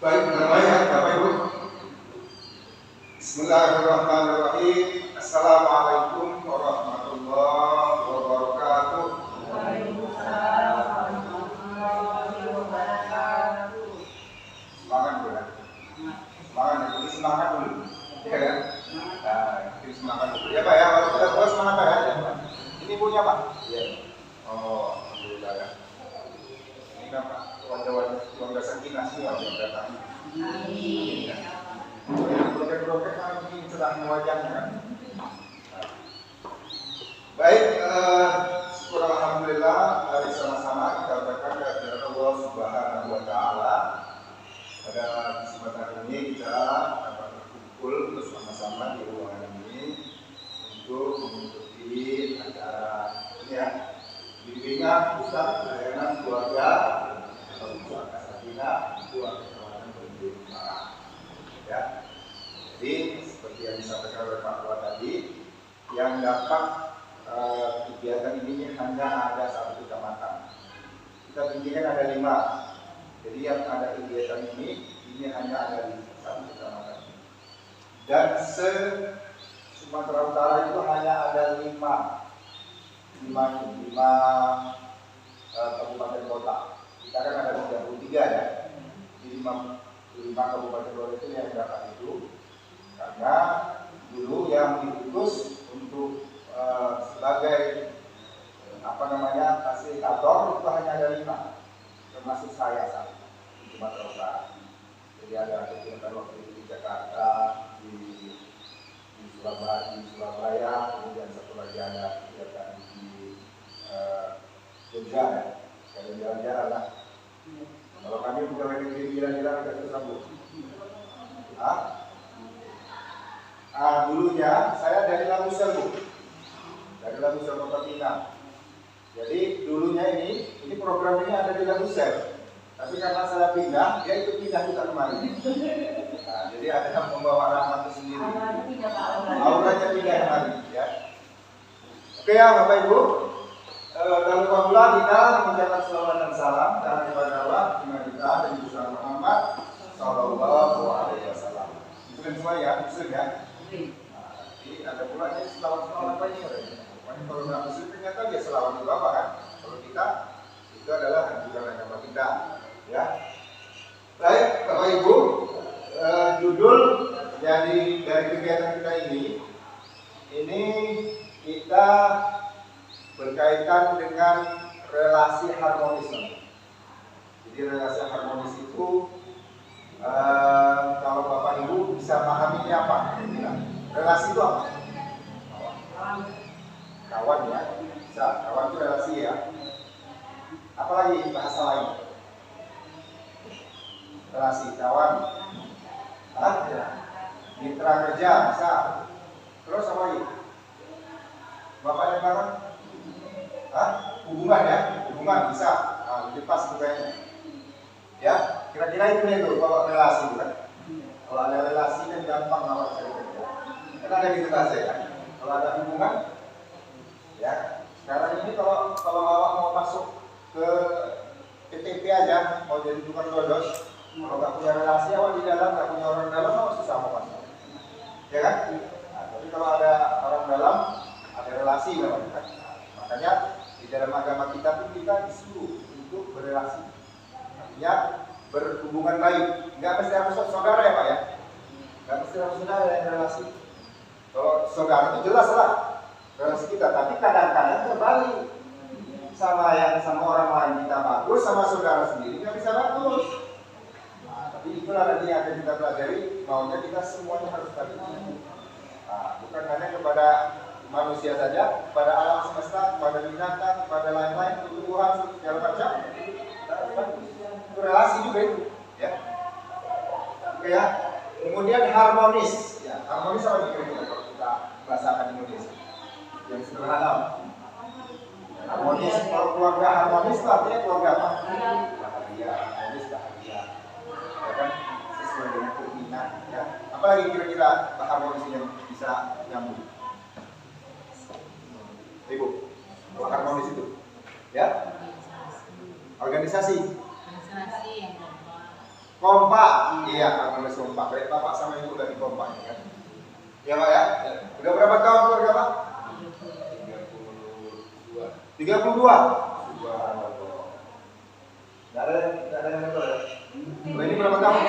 Baik, namanya Bapak Ibu. Bismillahirrahmanirrahim. Assalamualaikum warahmatullahi wabarakatuh. Waalaikumsalam warahmatullahi wabarakatuh. Semangat dulu ya. Semangat ya, jadi semangat dulu. Iya kan? Nah, jadi semangat dulu. Ya Pak ya, kalau kita buat semangat Pak ya. Ini punya Pak? Iya. Oh, alhamdulillah ya. Ini kan Pak, keluarga sakinah semua yang datang. Amin. Broker-broker kan ini sedang mewajahnya kan. Baik, syukur alhamdulillah hari sama-sama kita ucapkan kepada Allah Subhanahu wa taala. Pada kesempatan ini kita dapat berkumpul bersama-sama di ruangan ini untuk mengikuti acara ini ya. Bimbingan pusat layanan keluarga atau pusat karantina keluarga kawasan berjumlah. Ya. Jadi seperti yang disampaikan oleh Pak Ketua tadi, yang dapat kegiatan ini hanya ada satu kecamatan. Kita bimbingan ada 5. Jadi yang ada kegiatan ini hanya ada di satu kecamatan. Dan Sumatera Utara itu hanya ada 5 kabupaten kota. Kita kan ada 33 ya. Jadi 5 kabupaten kota itu yang dapat itu. Karena dulu yang diutus untuk sebagai fasilitator itu hanya ada 5, termasuk saya saat di Sumatera Utara. Jadi ada kegiatan waktu itu di Jakarta, di Surabaya, kemudian satu lagi ada kegiatan di Jogja ya, sekalian jalan-jalan lah. Kalau kami pegawai negeri jalan-jalan agak susah Bu. Dulunya saya dari Labusel Bu, dari Labusel Kota Pinang. Jadi dulunya ini program ini ada di Labusel, tapi karena saya pindah, dia ikut pindah juga kemarin. Nah, jadi ada yang membawa rahmat sendiri. Auranya pindah kemarin, ya. Oke ya Bapak Ibu, dan lupa kita mengucapkan salawat dan salam kepada Allah, kita dan Nabi Muhammad Sallallahu Alaihi Wasallam. Muslim semua ya, Muslim ya. Nah, jadi ada pula ini selawat apa ini? Kalau nggak Muslim ternyata dia selawat juga apa kan? Kalau kita itu adalah anjuran agama kita, ya. Baik, Bapak Ibu, judul dari kegiatan kita ini kita berkaitan dengan relasi harmonis. Jadi relasi harmonis itu kalau Bapak Ibu bisa pahami ini apa? Relasi itu apa? Kawan ya, bisa. Kawan itu relasi ya. Apalagi bahasa lain? Relasi kawan. Mitra kerja bisa. Terus apa lagi? Bapak dan kawan? Hubungan ya, hubungan bisa. Lebih pas kayaknya. Ya, kira-kira itu kalau relasi bukan? Kalau ada relasi kan gampang awak cari kerja. Kan ada gitu bahasa ya. Kalau ada hubungan, ya. Sekarang ini kalau awak mau masuk ke PTP aja, mau jadi tukang dodos, kalau nggak punya relasi awak di dalam, nggak punya orang dalam, awak susah mau masuk. Ya kan? Nah, tapi kalau ada orang dalam, ada relasi namanya kan. Makanya di dalam agama kita pun kita disuruh untuk berrelasi. Artinya berhubungan baik. Nggak mesti harus saudara ya Pak ya. Nggak mesti harus saudara yang relasi. Kalau saudara itu jelas lah relasi kita. Tapi kadang-kadang terbalik. Sama orang lain kita bagus, sama saudara sendiri nggak bisa bagus. Nah, tapi itulah nanti yang akan kita pelajari. Maunya kita semuanya harus baik. Nah, bukan hanya kepada manusia saja, kepada alam semesta, kepada binatang, kepada lain-lain, tumbuhan, segala macam. Itu relasi juga itu, ya. Oke ya. Kemudian harmonis, ya. Harmonis apa kira-kira kalau kita bahasakan Indonesia? Yang sederhana. Harmonis, kalau keluarga harmonis itu artinya keluarga apa? Bahagia, harmonis bahagia. Ya kan? Sesuai dengan keinginan, ya. Apalagi kira-kira harmonis yang bisa nyambung? Ibu, harmonis itu, ya. Organisasi yang kedua Kompak. Iya, harmonis kompak. Baik bapak sama ibu lagi kompak ya. Ya Pak ya. Udah berapa tahun keluarga Pak? 32. 32. Nggak ada yang betul ya? Oh, ini berapa tahun?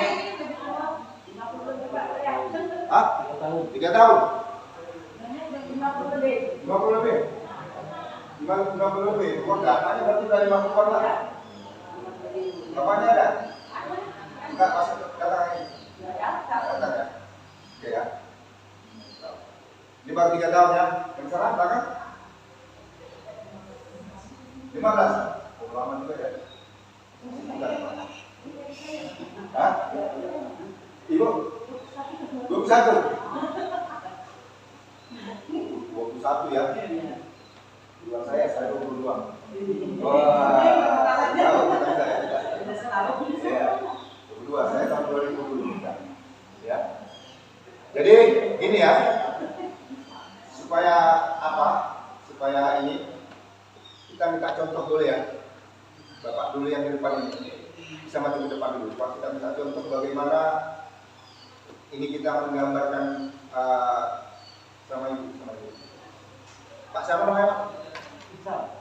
Hah? 3 tahun? 50 lebih? 50 lebih? Kok datanya berarti dari 50 lah? Bapaknya ada? Enggak, masuk datang ini? Datang ya? Oke ya. Ini baru 3 tahun ya? Yang sana belakang? 15? Oh, lama juga ya? Hah? Ibu? 21? 21 ya? Dua saya 22. Wah, tahu bukan saya. Iya, 22, saya tahun 2000 ya. Jadi ini ya, supaya apa? Supaya ini kita minta contoh dulu ya. Bapak dulu yang di depan ini, bisa maju ke depan dulu. Pak, kita minta contoh bagaimana ini kita menggambarkan sama ibu. Pak siapa namanya?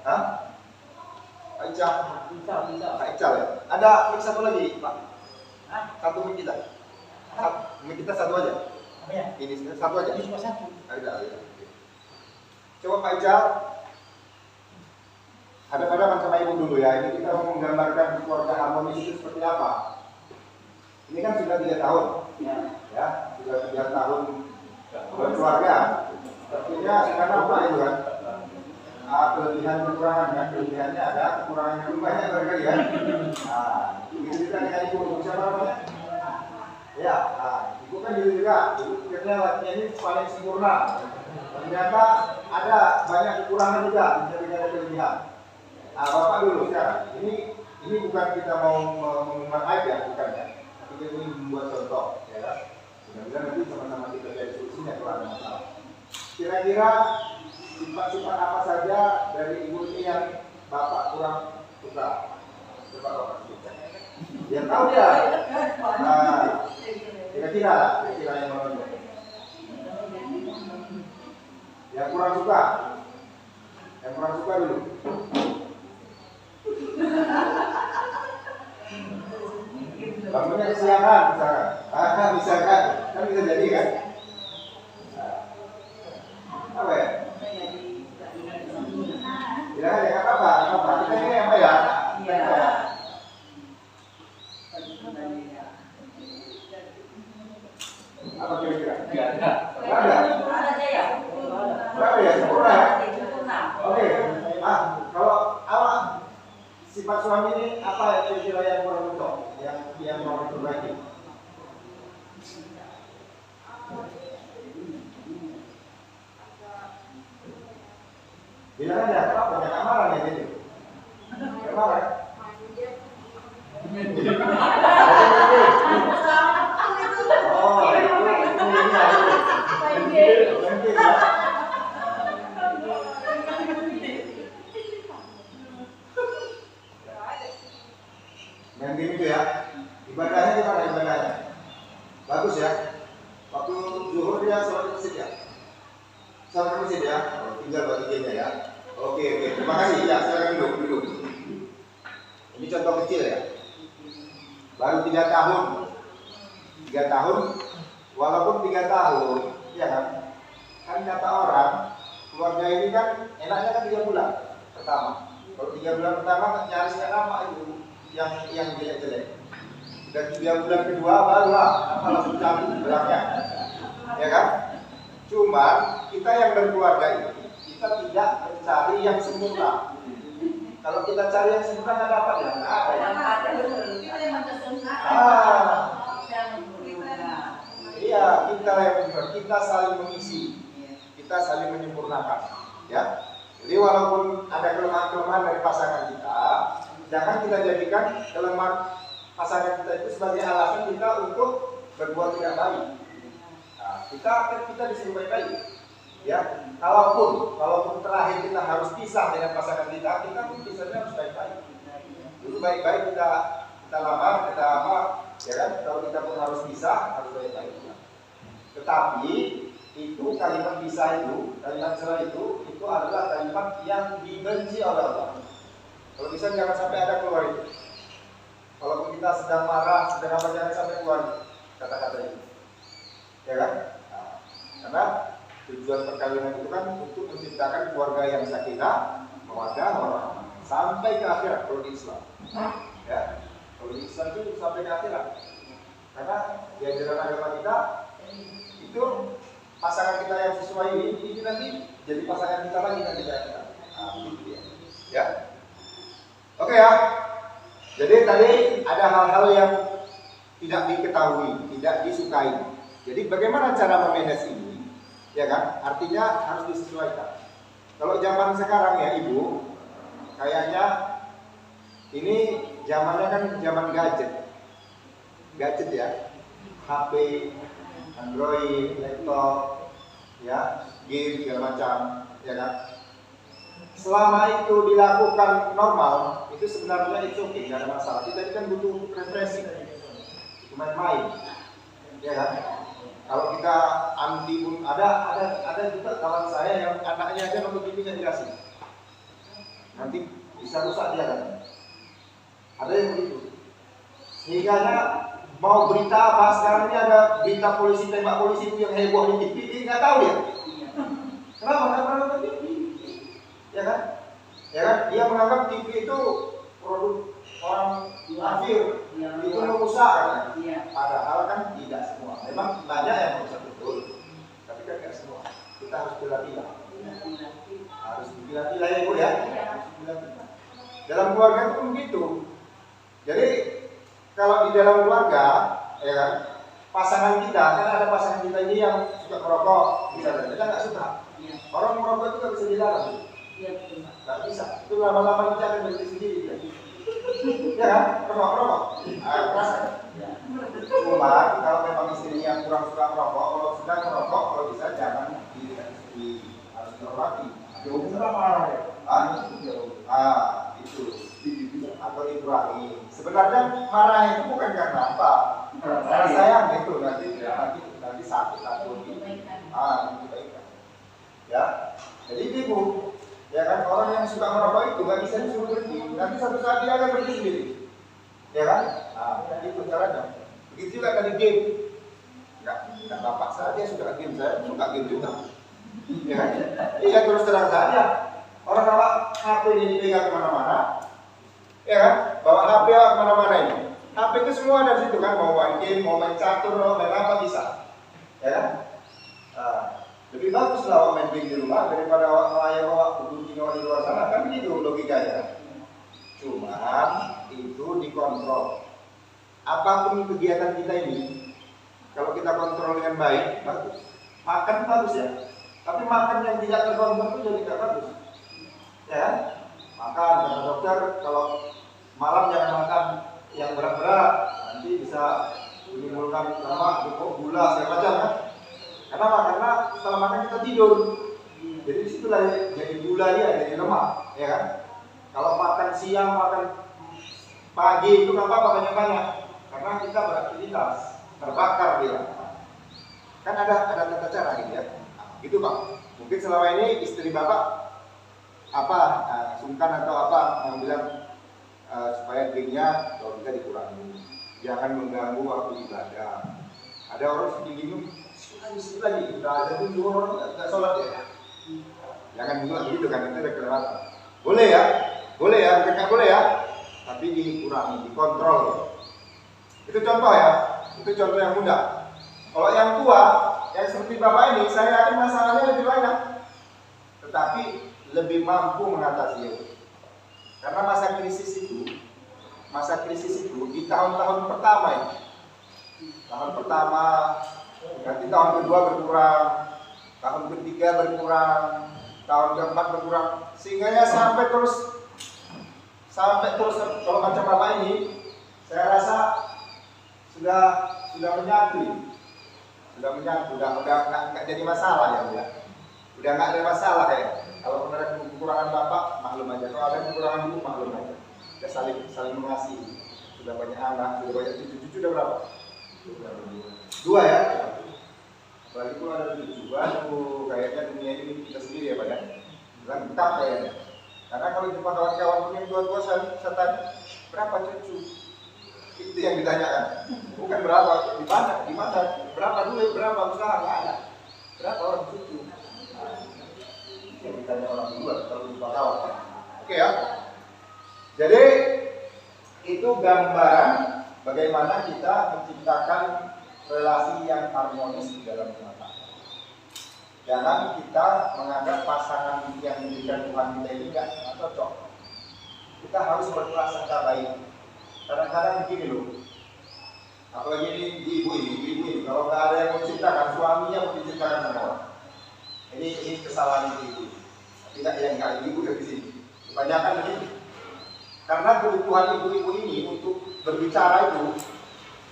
Hah? Pak Ical. Pak Ical ya. Ada mic satu lagi Pak. Satu mic kita. Mic kita satu aja. Ini satu aja. Ini cuma satu. Ada. Coba Pak Ical. Hadap-hadapan sama ibu dulu ya. Ini kita mau menggambarkan keluarga harmonis itu seperti apa. Ini kan sudah 3 tahun. Ya, sudah 3 tahun berkeluarga. Tentunya karena apa itu kan? Kelebihan kekurangan kan, kelebihannya ada, kekurangannya pun banyak barangkali kan. Nah, begitu juga dengan ibu, siapa namanya? Ya, ibu kan gitu juga. Ibu pikirnya latihan ini paling sempurna. Ternyata ada banyak kekurangan juga, tidak ada kelebihan. Bapak dulu sekarang. Ini bukan kita mau mengumumkan aja, bukan ya. Tapi kita ini membuat contoh, ya. Mudah-mudahan nanti sama-sama kita cari solusinya kalau ada masalah. Kira-kira sifat-sifat apa saja dari ibu ini yang Bapak kurang suka? Coba Bapak sebutkan. Biar tahu dia. Kira-kira yang menonjol. Yang kurang suka. Yang kurang suka dulu. Bangunnya kesiangan misalkan. Misalkan. Kan bisa jadi kan? Apa ya? Ya, ya apa? Kita ini apa ya? Iya. Apa kira-kira? Tidak ada. Berapa ya? Sempurna ya? Oke. Kalau awak sifat suami ini apa ya kira-kira yang kurang cocok? Yang mau diperbaiki? Bilang aja, apa banyak amalan ya gitu. Amalan. Oh, itu ya. Main game itu ya. Ibadahnya gimana ibadahnya? Bagus ya. Waktu zuhur dia sholat di masjid ya. Sholat di masjid ya. Tinggal bagi gamenya ya. Oke. Terima kasih ya. Silakan duduk. Ini contoh kecil ya. Baru 3 tahun. 3 tahun. Walaupun 3 tahun, ya kan? Kan kata orang, keluarga ini kan enaknya kan 3 bulan pertama. Kalau 3 bulan pertama nyaris nggak lama itu yang jelek-jelek. Dan 3 bulan kedua barulah langsung cabut belakangnya, ya kan? Cuma kita yang berkeluarga ini kita tidak mencari yang sempurna. Kalau kita cari yang sempurna nggak dapat ya, nggak ada. Iya, kita saling mengisi, kita saling menyempurnakan, ya. Jadi walaupun ada kelemahan-kelemahan dari pasangan kita, jangan kita jadikan kelemahan pasangan kita itu sebagai alasan kita untuk berbuat tidak baik. Nah, kita disuruh baik-baik, ya. Kalaupun terakhir kita harus pisah dengan pasangan kita pun pisahnya harus baik-baik. Dulu baik-baik kita lamar, kita ya kan? Kalau kita pun harus bisa, harus baik-baik. Tetapi itu kalimat bisa itu, kalimat celah itu adalah kalimat yang dibenci oleh Allah. Kalau bisa jangan sampai ada keluar itu. Kalau kita sedang marah, sedang apa, jangan sampai keluar kata-kata itu, ya kan? Nah, karena tujuan perkawinan itu kan untuk menciptakan keluarga yang sakinah, mawaddah, warahmah sampai ke akhirat kalau di Islam. Ya, kalau di Islam itu sampai ke akhirat. Karena di ajaran agama kita itu pasangan kita yang sesuai ini nanti jadi pasangan kita lagi nanti kita. Nah, gitu ya. Ya. Oke ya. Jadi tadi ada hal-hal yang tidak diketahui, tidak disukai. Jadi bagaimana cara memanage ini? Ya kan? Artinya harus disesuaikan. Kalau zaman sekarang ya Ibu, kayaknya ini zamannya kan zaman gadget. Gadget ya. HP, Android, laptop, ya, game segala macam, ya kan? Selama itu dilakukan normal, itu sebenarnya itu oke, nggak ada masalah. Kita kan butuh refreshing, main-main, ya kan? Kalau kita anti pun ada juga kawan saya yang anaknya aja nonton TV nggak dikasih, nanti bisa rusak dia kan? Ada yang begitu. Sehingga mau berita apa sekarang ini ada berita polisi tembak polisi itu yang heboh di TV, dia nggak tahu dia. Kenapa? Nggak pernah nonton TV. Ya kan? Ya kan? Dia menganggap TV itu produk orang kafir, itu merusak kan? Padahal kan tidak semua. Memang banyak yang merusak betul, tapi kan tidak semua. Kita harus pilah-pilah. Harus dipilah-pilah ya Bu ya. Dalam keluarga itu begitu. Jadi kalau di dalam keluarga, ya kan? Pasangan kita, kan ada pasangan kita ini yang suka merokok, bisa kita nggak suka. Orang merokok itu nggak bisa dilarang. Nggak bisa, itu lama-lama kita akan berhenti sendiri ya. Ya kan, merokok, rasa. Cuma kalau memang istrinya kurang suka merokok, kalau sedang merokok, kalau bisa jangan harus dihormati. Jauh marah ya. Itu atau dikurangi. Sebenarnya marah itu bukan karena apa? Karena sayang itu nanti sakit atau dibaikan. Ya, jadi Ibu. Ya kan, orang yang suka merokok itu nggak bisa disuruh berhenti. Nanti suatu saat dia akan berhenti sendiri. Ya kan? Nah, itu caranya. Begitu juga tadi game. Nggak bapak saja suka game, saya suka game juga. Ya kan? Iya terus terang saja. Orang bawa HP ini dipegang kemana-mana. Ya kan? Bawa HP kemana-mana ini. HP itu semua ada di situ kan. Mau main game, mau main catur, mau main apa bisa. Ya kan? Lebih baguslah main game di rumah daripada melayang di luar sana, kan begitu logikanya. Cuma itu dikontrol. Apapun kegiatan kita ini, kalau kita kontrol dengan baik, bagus. Makan bagus ya, tapi makan yang tidak terkontrol itu jadi tidak bagus. Ya, makan kata dokter kalau malam jangan makan yang berat-berat, nanti bisa menimbulkan lemak, gula segala macam kan. Kenapa? Karena setelah makan kita tidur. Jadi disitulah jadi gula dia, jadi lemak, ya kan? Kalau makan siang, makan pagi itu nggak apa-apa banyak-banyak, karena kita beraktivitas, terbakar dia. Kan ada tata cara gitu ya. Gitu Pak. Mungkin selama ini istri Bapak sungkan atau apa yang bilang supaya drinknya kalau bisa dikurangi, jangan mengganggu waktu ibadah. Ada orang seperti gini. Sedikit lagi, udah ada tuh dua orang nggak sholat ya. Jangan bilang begitu kan, itu ada kelewatan. Boleh ya, bukan nggak boleh ya, tapi dikurangi, dikontrol. Itu contoh ya, itu contoh yang mudah. Kalau yang tua, yang seperti Bapak ini, saya yakin masalahnya lebih banyak, tetapi lebih mampu mengatasi itu. Karena masa krisis itu di tahun-tahun pertama ya. Tahun pertama, nanti tahun kedua berkurang, tahun ketiga berkurang, tahun keempat berkurang, sehingga ya sampai terus kalau macam Bapak ini, saya rasa sudah menyatu, udah nggak jadi masalah ya, udah nggak ada masalah ya. Kalau ada kekurangan Bapak maklum aja, kalau ada kekurangan Ibu maklum aja, kita saling mengasihi. sudah banyak anak, sudah banyak cucu udah berapa? Dua ya? Apalagi kalau ada cucu, waduh kayaknya dunia ini kita sendiri ya Pak ya? Lengkap kayaknya. Karena kalau jumpa kawan-kawan punya dua-dua saya tanya, berapa cucu? Itu yang ditanyakan. Bukan berapa, di mana, berapa duit, berapa usaha, nggak ada. Berapa orang cucu? Nah, yang ditanya orang dua kalau jumpa kawan. Oke ya. Jadi itu gambaran bagaimana kita menciptakan relasi yang harmonis di dalam rumah tangga. Jangan kita menganggap pasangan yang diberikan Tuhan kita ini nggak cocok. Kita harus berprasangka baik. Kadang-kadang begini loh, apalagi di ibu ini, kalau nggak ada yang menciptakan, suaminya mau diciptakan sama orang. Ini kesalahan ibu. Tidak yang nggak ibu dari sini. Kebanyakan begini. Karena kebutuhan ibu-ibu ini untuk berbicara itu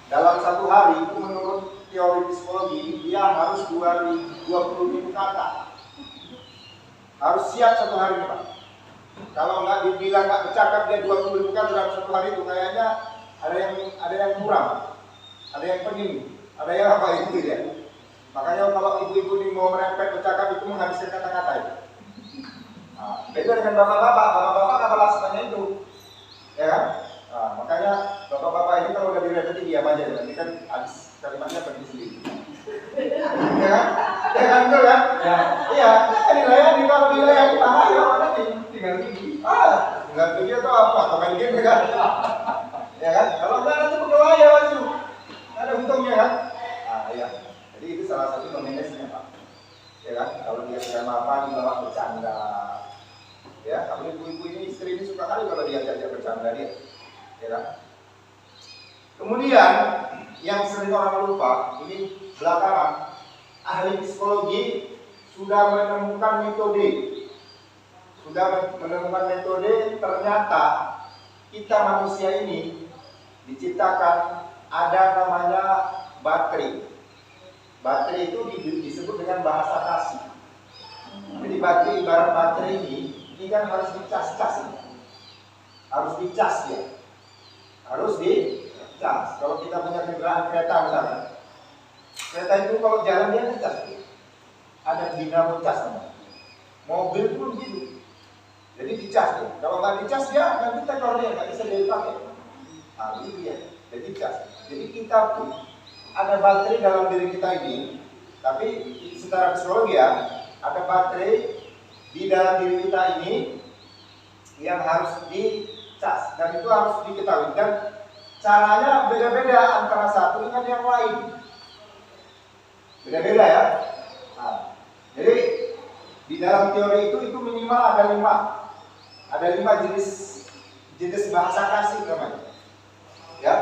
dalam satu hari itu menurut teori psikologi dia harus 20.000 kata. Harus siap satu hari Pak. Kalau nggak dibilang nggak bercakap dia 20.000 kata dalam satu hari itu kayaknya ada yang kurang, ada yang pening, ada yang apa itu ya. Makanya kalau ibu-ibu ini mau merepet bercakap itu menghabiskan kata-kata itu. Nah, beda dengan bapak-bapak nggak balas tanya itu. Ya kan? Nah, makanya bapak-bapak ini kalau udah direpeti diam aja, nanti kan habis kalimatnya pergi sendiri. Ya kan? Ya kan betul kan? Ya. Iya, dilayani kalau dilayani ayo mana tinggal gigi. Tinggal gigi atau apa? Atau main game kan? Ya kan? Kalau enggak nanti pegawai ya maju. Ada untungnya kan? Nah, iya. Jadi itu salah satu memanagenya Pak. Ya kan? Kalau dia sedang mapan dibawa bercanda. Ya, kalau ibu-ibu ini istri ini suka kali kalau dia ajak bercanda dia, ya kan? Kemudian yang sering orang lupa ini belakangan ahli psikologi sudah menemukan metode ternyata kita manusia ini diciptakan ada namanya baterai. Baterai itu disebut dengan bahasa kasih. Jadi baterai ibarat baterai ini kan harus dicas-cas, harus dicas ya, harus dicas. Kalau kita punya kendaraan kereta misalnya, kereta itu kalau jalan dia dicas, ada dinamo cas namanya. Mobil pun begitu, jadi dicas ya. Kalau nggak dicas dia nanti tekor dia nggak bisa dipakai. Nah itu dia, jadi cas. Jadi kita pun ada baterai dalam diri kita ini, tapi secara psikologi ya, ada baterai di dalam diri kita ini yang harus dicas dan itu harus diketahui dan caranya beda-beda antara satu dengan yang lain, beda-beda ya. Nah, jadi di dalam teori itu minimal ada lima jenis bahasa kasih namanya. Ya,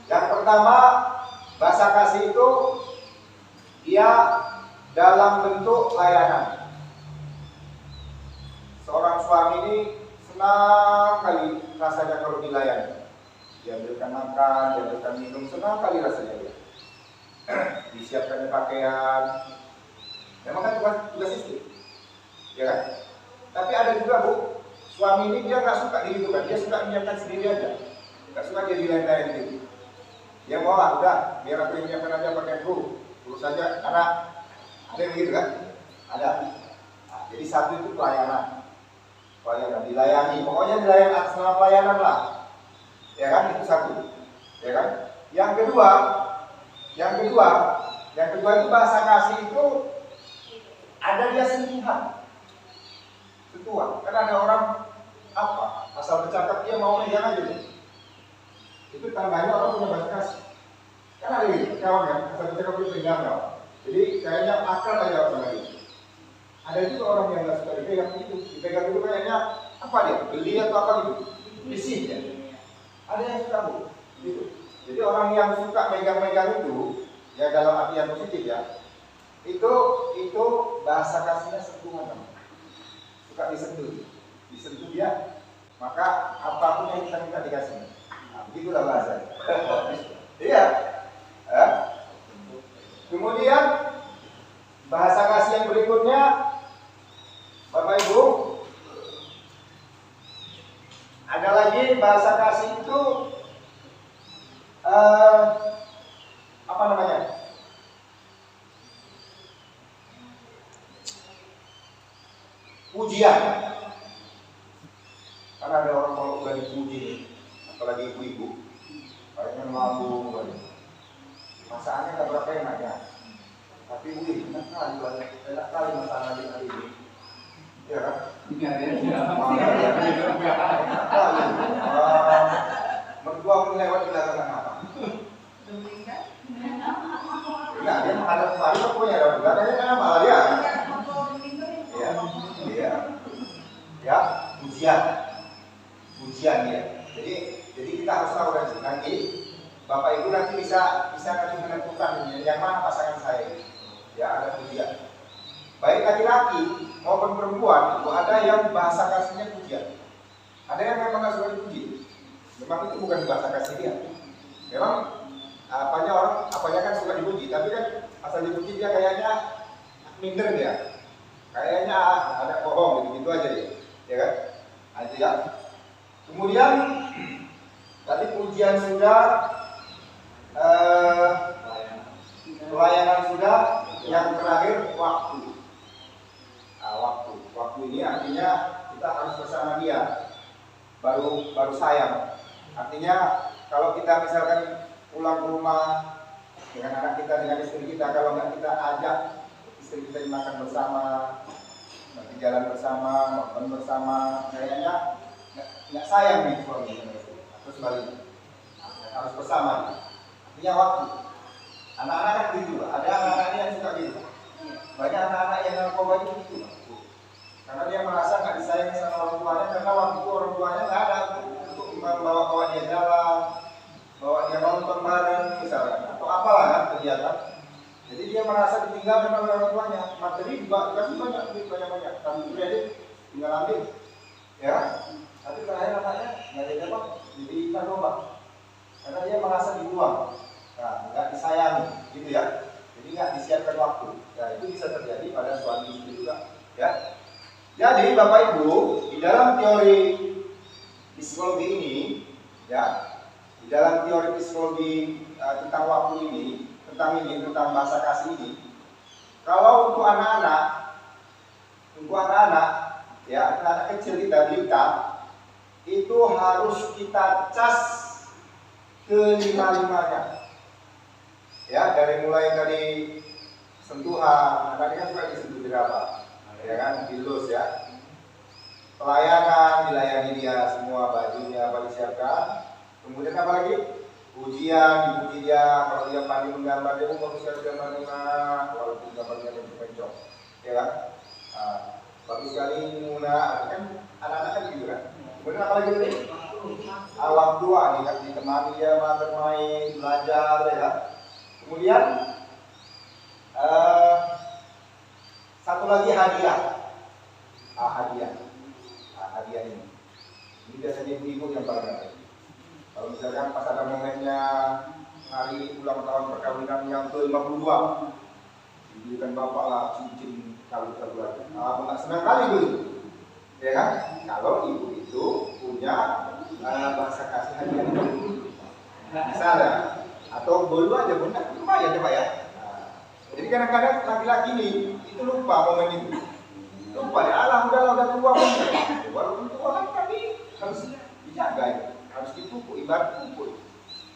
yang pertama bahasa kasih itu dia dalam bentuk layanan. Seorang suami ini senang kali rasanya kalau dilayani. Dia berikan makan, dia berikan minum, senang kali rasanya dia. Disiapkan pakaian. Memang kan tugas istri, ya kan? Tapi ada juga Bu, suami ini dia nggak suka digitukan, dia suka menyiapkan sendiri aja, nggak suka dia dilayani gitu. Dia mau udah, biar aku yang menyiapkan aja pakaianku, urus saja, karena ada yang begitu kan? Ada. Nah, jadi satu itu pelayanan. Dilayani, pokoknya dilayani atas nama pelayanan lah, ya kan, itu satu, ya kan. Yang kedua itu bahasa kasih itu ada dia sentuhan, kan ada orang apa, asal bercakap dia mau megang aja, itu tandanya orang punya bahasa kasih, kan ada gitu, kawan kan, asal bercakap dia pegang kawan, jadi kayaknya akrab aja sama dia. Ada juga orang yang nggak suka dipegang gitu, dipegang itu kayaknya apa dia, beli atau apa gitu, bisik ya. Ada yang suka Bu, gitu. Jadi orang yang suka megang-megang itu, ya dalam artian positif ya, itu bahasa kasihnya sentuhan, suka disentuh dia, maka apapun yang kita minta dikasih. Nah, begitulah bahasanya. Iya. Kemudian bahasa kasih yang berikutnya, Bapak Ibu, ada lagi bahasa kasih itu pujian. Karena ada orang kalau udah dipuji, apalagi ibu-ibu, kayaknya lambung banget. Masakannya nggak berapa enak ya, tapi wih, enak kali masakan adik-adik ini. Ya kan? Mertua pun lewat di belakang apa? Enggak, dia menghadap kembali kok punya lewat belakangnya kan malah dia. Iya, iya, ya, pujian ya. Jadi kita harus tahu nanti Bapak Ibu nanti bisa nanti menentukan yang mana pasangan saya. Ya, ada pujian. Baik laki-laki maupun perempuan itu ada yang bahasa kasihnya pujian. Ada yang memang nggak suka dipuji. Memang itu bukan bahasa kasih dia. Memang apanya kan suka dipuji, tapi kan asal dipuji dia kayaknya minder dia. Kayaknya ada bohong gitu aja dia. Ya kan? Itu ya. Kemudian tadi pujian sudah, pelayanan sudah, yang terakhir waktu. Waktu ini artinya kita harus bersama dia, baru sayang. Artinya kalau kita misalkan pulang ke rumah dengan anak kita, dengan istri kita, kalau nggak kita ajak istri kita makan bersama, nanti jalan bersama, makan bersama, kayaknya nggak sayang nih suami atau sebaliknya. Harus bersama. Artinya waktu. Anak-anak kan gitu, ada anak-anak yang suka gitu. Banyak anak-anak yang narkoba itu gitu. Karena dia merasa nggak disayangi sama orang tuanya, karena waktu itu orang tuanya nggak ada untuk membawa dia jalan, bawa dia nonton bareng misalnya, atau apalah kan kegiatan. Jadi dia merasa ditinggalkan oleh orang tuanya. Materi juga dikasih banyak, tapi kredit tinggal ambil, ya. Tapi terakhir anaknya nggak ada dapat, jadi narkoba. Karena dia merasa dibuang, nah, nggak disayangi, gitu ya. Jadi nggak disiapkan waktu. Nah itu bisa terjadi pada suami istri juga, ya. Jadi Bapak Ibu, di dalam teori psikologi ini, ya, di dalam teori psikologi tentang waktu ini, tentang bahasa kasih ini, kalau untuk anak-anak, ya, anak kecil kita itu harus kita cas kelima-limanya, ya, mulai sentuhan, tadi kan suka disentuh berapa? Ya kan, dilus ya, pelayanan dilayani dia semua, bajunya apa disiapkan, kemudian apa lagi, pujian dipuji dia, kalau dia pandai menggambar dia bagus sekali gambarnya, kalau gambarnya mencok, ya kan, bagus sekali Muna, kan anak-anak kan gitu kan. Kemudian apa lagi tadi, awak tua nih, ditemani dia bermain, belajar, ya kan. Kemudian satu lagi hadiah. Hadiah ini biasanya ibu-ibu yang paling ada. Kalau misalkan pas ada momennya hari ulang tahun perkawinan yang ke-52, diberikan bapak lah cincin kalung lagi. Enggak senang kali dulu, ya kan? Kalau ibu itu punya bahasa kasih hadiah itu, misalnya, atau bolu aja benar, lumayan ya Pak ya. Jadi kadang-kadang laki-laki ini itu lupa momen itu. Lupa ya, udah tua pun. Walaupun tua kan tapi harus dijaga ya. Harus dipupuk, ibarat pupuk.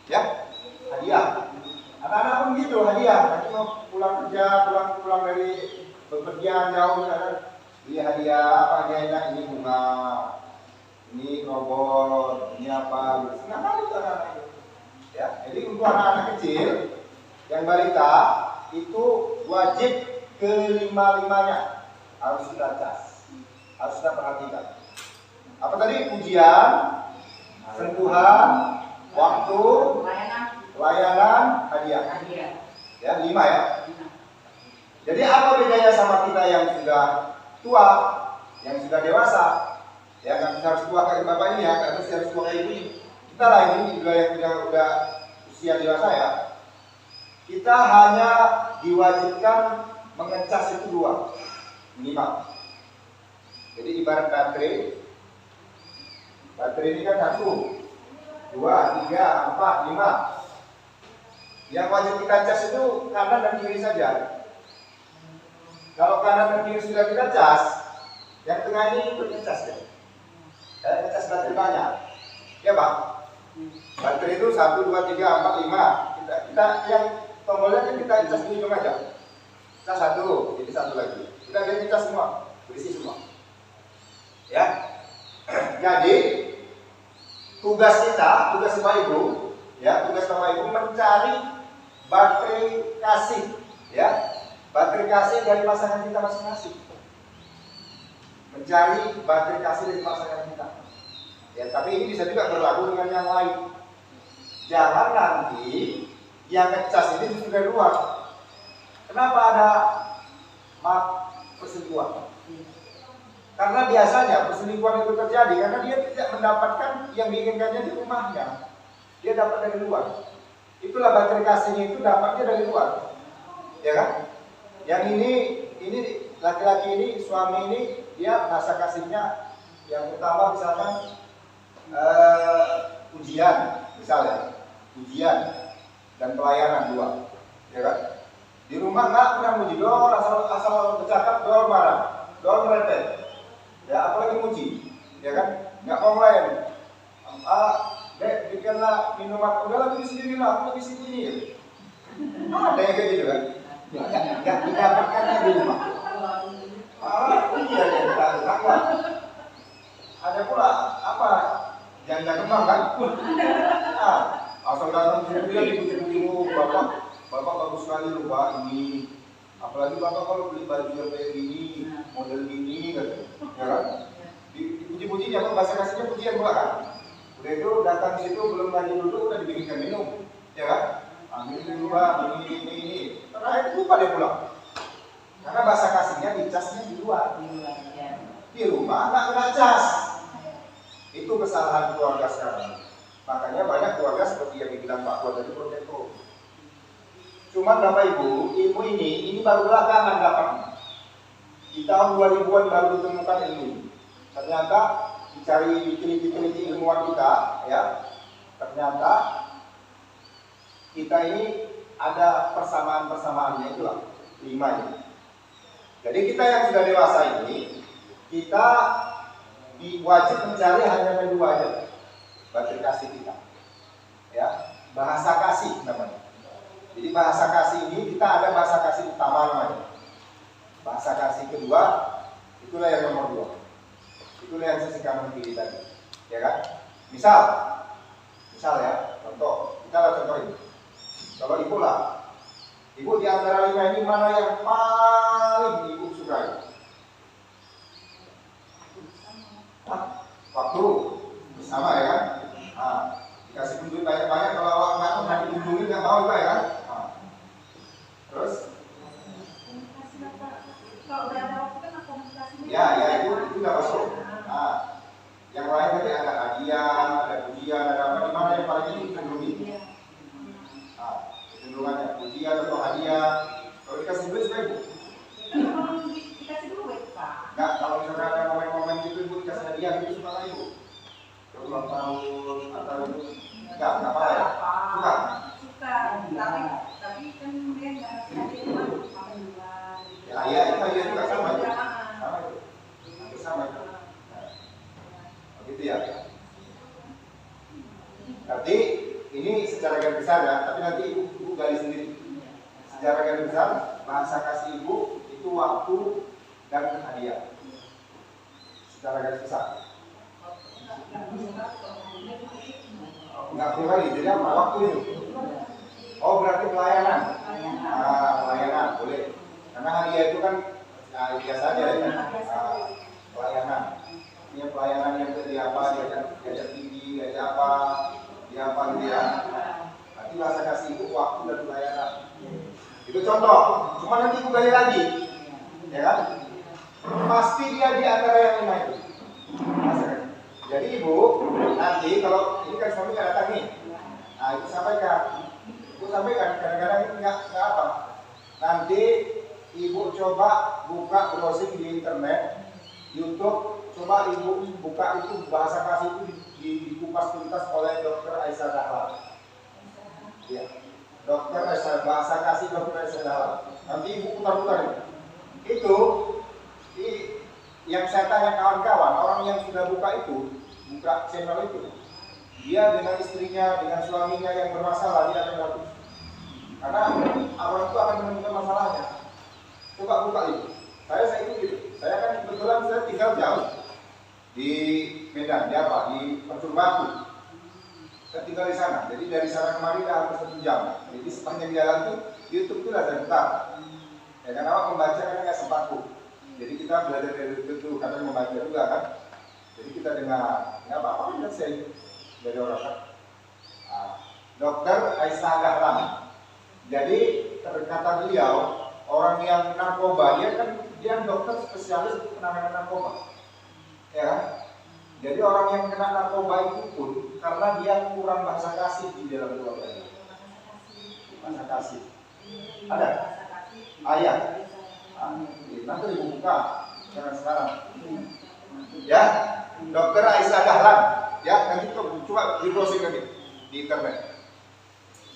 Ya, hadiah. Anak-anak pun gitu, hadiah. Nanti mau pulang kerja, pulang dari bepergian jauh, beli hadiah apa hadiahnya, ini bunga, ini robot, ini apa. Senang kali itu anak-anak itu. Ya, jadi untuk anak-anak kecil yang balita itu wajib kelima-limanya harus kita cas, harus kita perhatikan. Apa tadi? Pujian, sentuhan, waktu, pelayanan, hadiah. Ya, 5 ya. Jadi apa bedanya sama kita yang sudah tua, yang sudah dewasa? Ya, kan harus tua kayak bapak ini ya, harus tua kayak ibu ini. Kita lah ini juga yang udah usia dewasa ya. Kita hanya diwajibkan mengecas itu 2 minimal. Jadi ibarat baterai ini kan 1, 2, 3, 4, 5. Yang wajib kita cas itu kanan dan kiri saja. Kalau kanan dan kiri sudah kita cas, Yang tengah ini ikut ngecas ya. Kayak ngecas baterai banyak. Ya Pak. Baterai itu 1, 2, 3, 4, 5. Kita yang tombolnya kan kita ngecas di ujung aja. Cas 1, jadi 1 lagi. Kita biar ngecas semua, berisi semua. Ya. Jadi tugas kita, tugas Bapak Ibu, ya, tugas Bapak Ibu mencari baterai kasih, ya, baterai kasih dari pasangan kita masing-masing. Mencari baterai kasih dari pasangan kita. Ya, tapi ini bisa juga berlaku dengan yang lain. Jangan nanti yang ngecas ini justru dari luar. Kenapa ada perselingkuhan? Karena biasanya perselingkuhan itu terjadi karena dia tidak mendapatkan yang diinginkannya di rumahnya. Dia dapat dari luar. Itulah baterai kasihnya itu dapatnya dari luar. Ya kan? Yang ini laki-laki ini, suami ini, dia bahasa kasihnya yang utama misalkan ujian, misalnya ujian dan pelayanan 2. Ya kan? Di rumah nggak pernah muji, dor asal bercakap, dor marah, dor merepet. Ya, apalagi muji, ya kan? Nggak mau lain. Dek, bikinlah minuman. Udahlah beli sendiri lah, aku lebih sini ya. Ada yang kayak gitu kan? Nggak didapatkannya di rumah. Iya, kita tetangga. Ada pula apa? Janda kembang kan? Asal datang sendiri lagi puji-puji, bapak bagus sekali loh Pak ini. Apalagi bapak kalau beli baju yang kayak gini, model gini kan, ya kan? Dipuji-pujinya, apa bahasa kasihnya pujian pula kan? Udah itu datang di situ belum lagi duduk udah dibikinkan minum, ya kan? Ambil dulu Pak, ini. Terakhir lupa dia pulang. Karena bahasa kasihnya dicasnya di luar, di rumah nggak cas. Itu kesalahan keluarga sekarang. Makanya banyak keluarga seperti yang dibilang Pak Kuat tadi protektor. Cuman Bapak Ibu, ilmu ini baru belakangan dapatnya. Di tahun 2000-an baru ditemukan ilmu ini. Ternyata dicari diteliti ilmuwan kita, ya. Ternyata kita ini ada persamaan-persamaannya, itulah 5 ini. Jadi kita yang sudah dewasa ini, kita wajib mencari hanya 2 aja baterai kasih kita, ya, bahasa kasih namanya. Jadi bahasa kasih ini kita ada bahasa kasih utama namanya. Bahasa kasih kedua itulah yang nomor 2. Itulah yang sisi kanan kiri tadi, ya kan? Misal ya, contoh, kita lah contohin. Kalau ibu lah, ibu di antara 5 ini mana yang paling ibu sukai? Waktu sama ya kan? Dikasih kunjung banyak-banyak, kalau awak nggak pernah dikunjungi nggak tahu juga ya kan? Terus? Ya itu udah masuk. Yang lain tadi ada hadiah, ada pujian, ada apa? Di mana yang paling ini dikunjungi? Kecenderungannya pujian atau hadiah. Kalau dikasih duit sebaik Bu? Dikasih duit Pak. Nggak, kalau misalnya ada momen-momen gitu Ibu dikasih hadiah itu suka nggak Ibu? Ulang tahun atau itu nggak apa ya? Suka, tapi kan dia nggak ngasih hadiah cuma makan duluan. Ya itu hadiah juga sama itu, sama itu. Begitu ya. Berarti ini secara garis besar ya, tapi nanti ibu gali sendiri. Secara garis besar bahasa kasih ibu itu waktu dan hadiah. Secara garis besar. Enggak pribadi, jadi apa? Waktu itu. Oh berarti pelayanan. Pelayanan boleh. Karena hadiah itu kan biasa aja ya. Pelayanan. Ini pelayanan yang seperti apa? Diajak tinggi, diajak apa? Dia apa gitu ya? Nanti bahasa kasih itu waktu dan pelayanan. Itu contoh. Cuma nanti aku gali lagi, ya kan? Pasti dia di antara yang 5 itu. Jadi ibu nanti kalau ini kan suami nggak datang nih, ibu sampaikan kadang-kadang ini nggak apa. Nanti ibu coba buka browsing di internet, YouTube, coba ibu buka itu bahasa kasih itu dikupas tuntas oleh Dr. Aisyah Dahlan. Ya, Dr. Aisyah, bahasa kasih Dr. Aisyah Dahlan. Nanti ibu putar-putar itu yang saya tanya kawan-kawan, orang yang sudah buka channel itu, dia dengan istrinya, dengan suaminya yang bermasalah, dia akan melakukan. Karena orang itu akan menemukan masalahnya. Coba buka itu. Saya itu gitu. Saya kan kebetulan saya tinggal jauh di Medan, di Percur Batu. Saya tinggal di sana. Jadi dari sana kemari dah hampir 1 jam. Jadi sepanjang jalan itu YouTube itu lah saya buka. Ya kan awak membaca kan nggak sempat tuh. Jadi kita belajar dari itu karena membaca juga kan. Jadi kita dengar, nggak apa-apa kan saya dari orang kan. Dokter Aisyah Dahlan. Jadi kata beliau, orang yang narkoba dia dokter spesialis penanganan narkoba. Ya kan? Jadi orang yang kena narkoba itu pun karena dia kurang bahasa kasih di dalam keluarga. Bahasa kasih. Ada? Ayat. Nanti ibu buka sekarang. Ya, Dokter Aisyah Dahlan. Ya, nanti coba di browsing nanti di internet.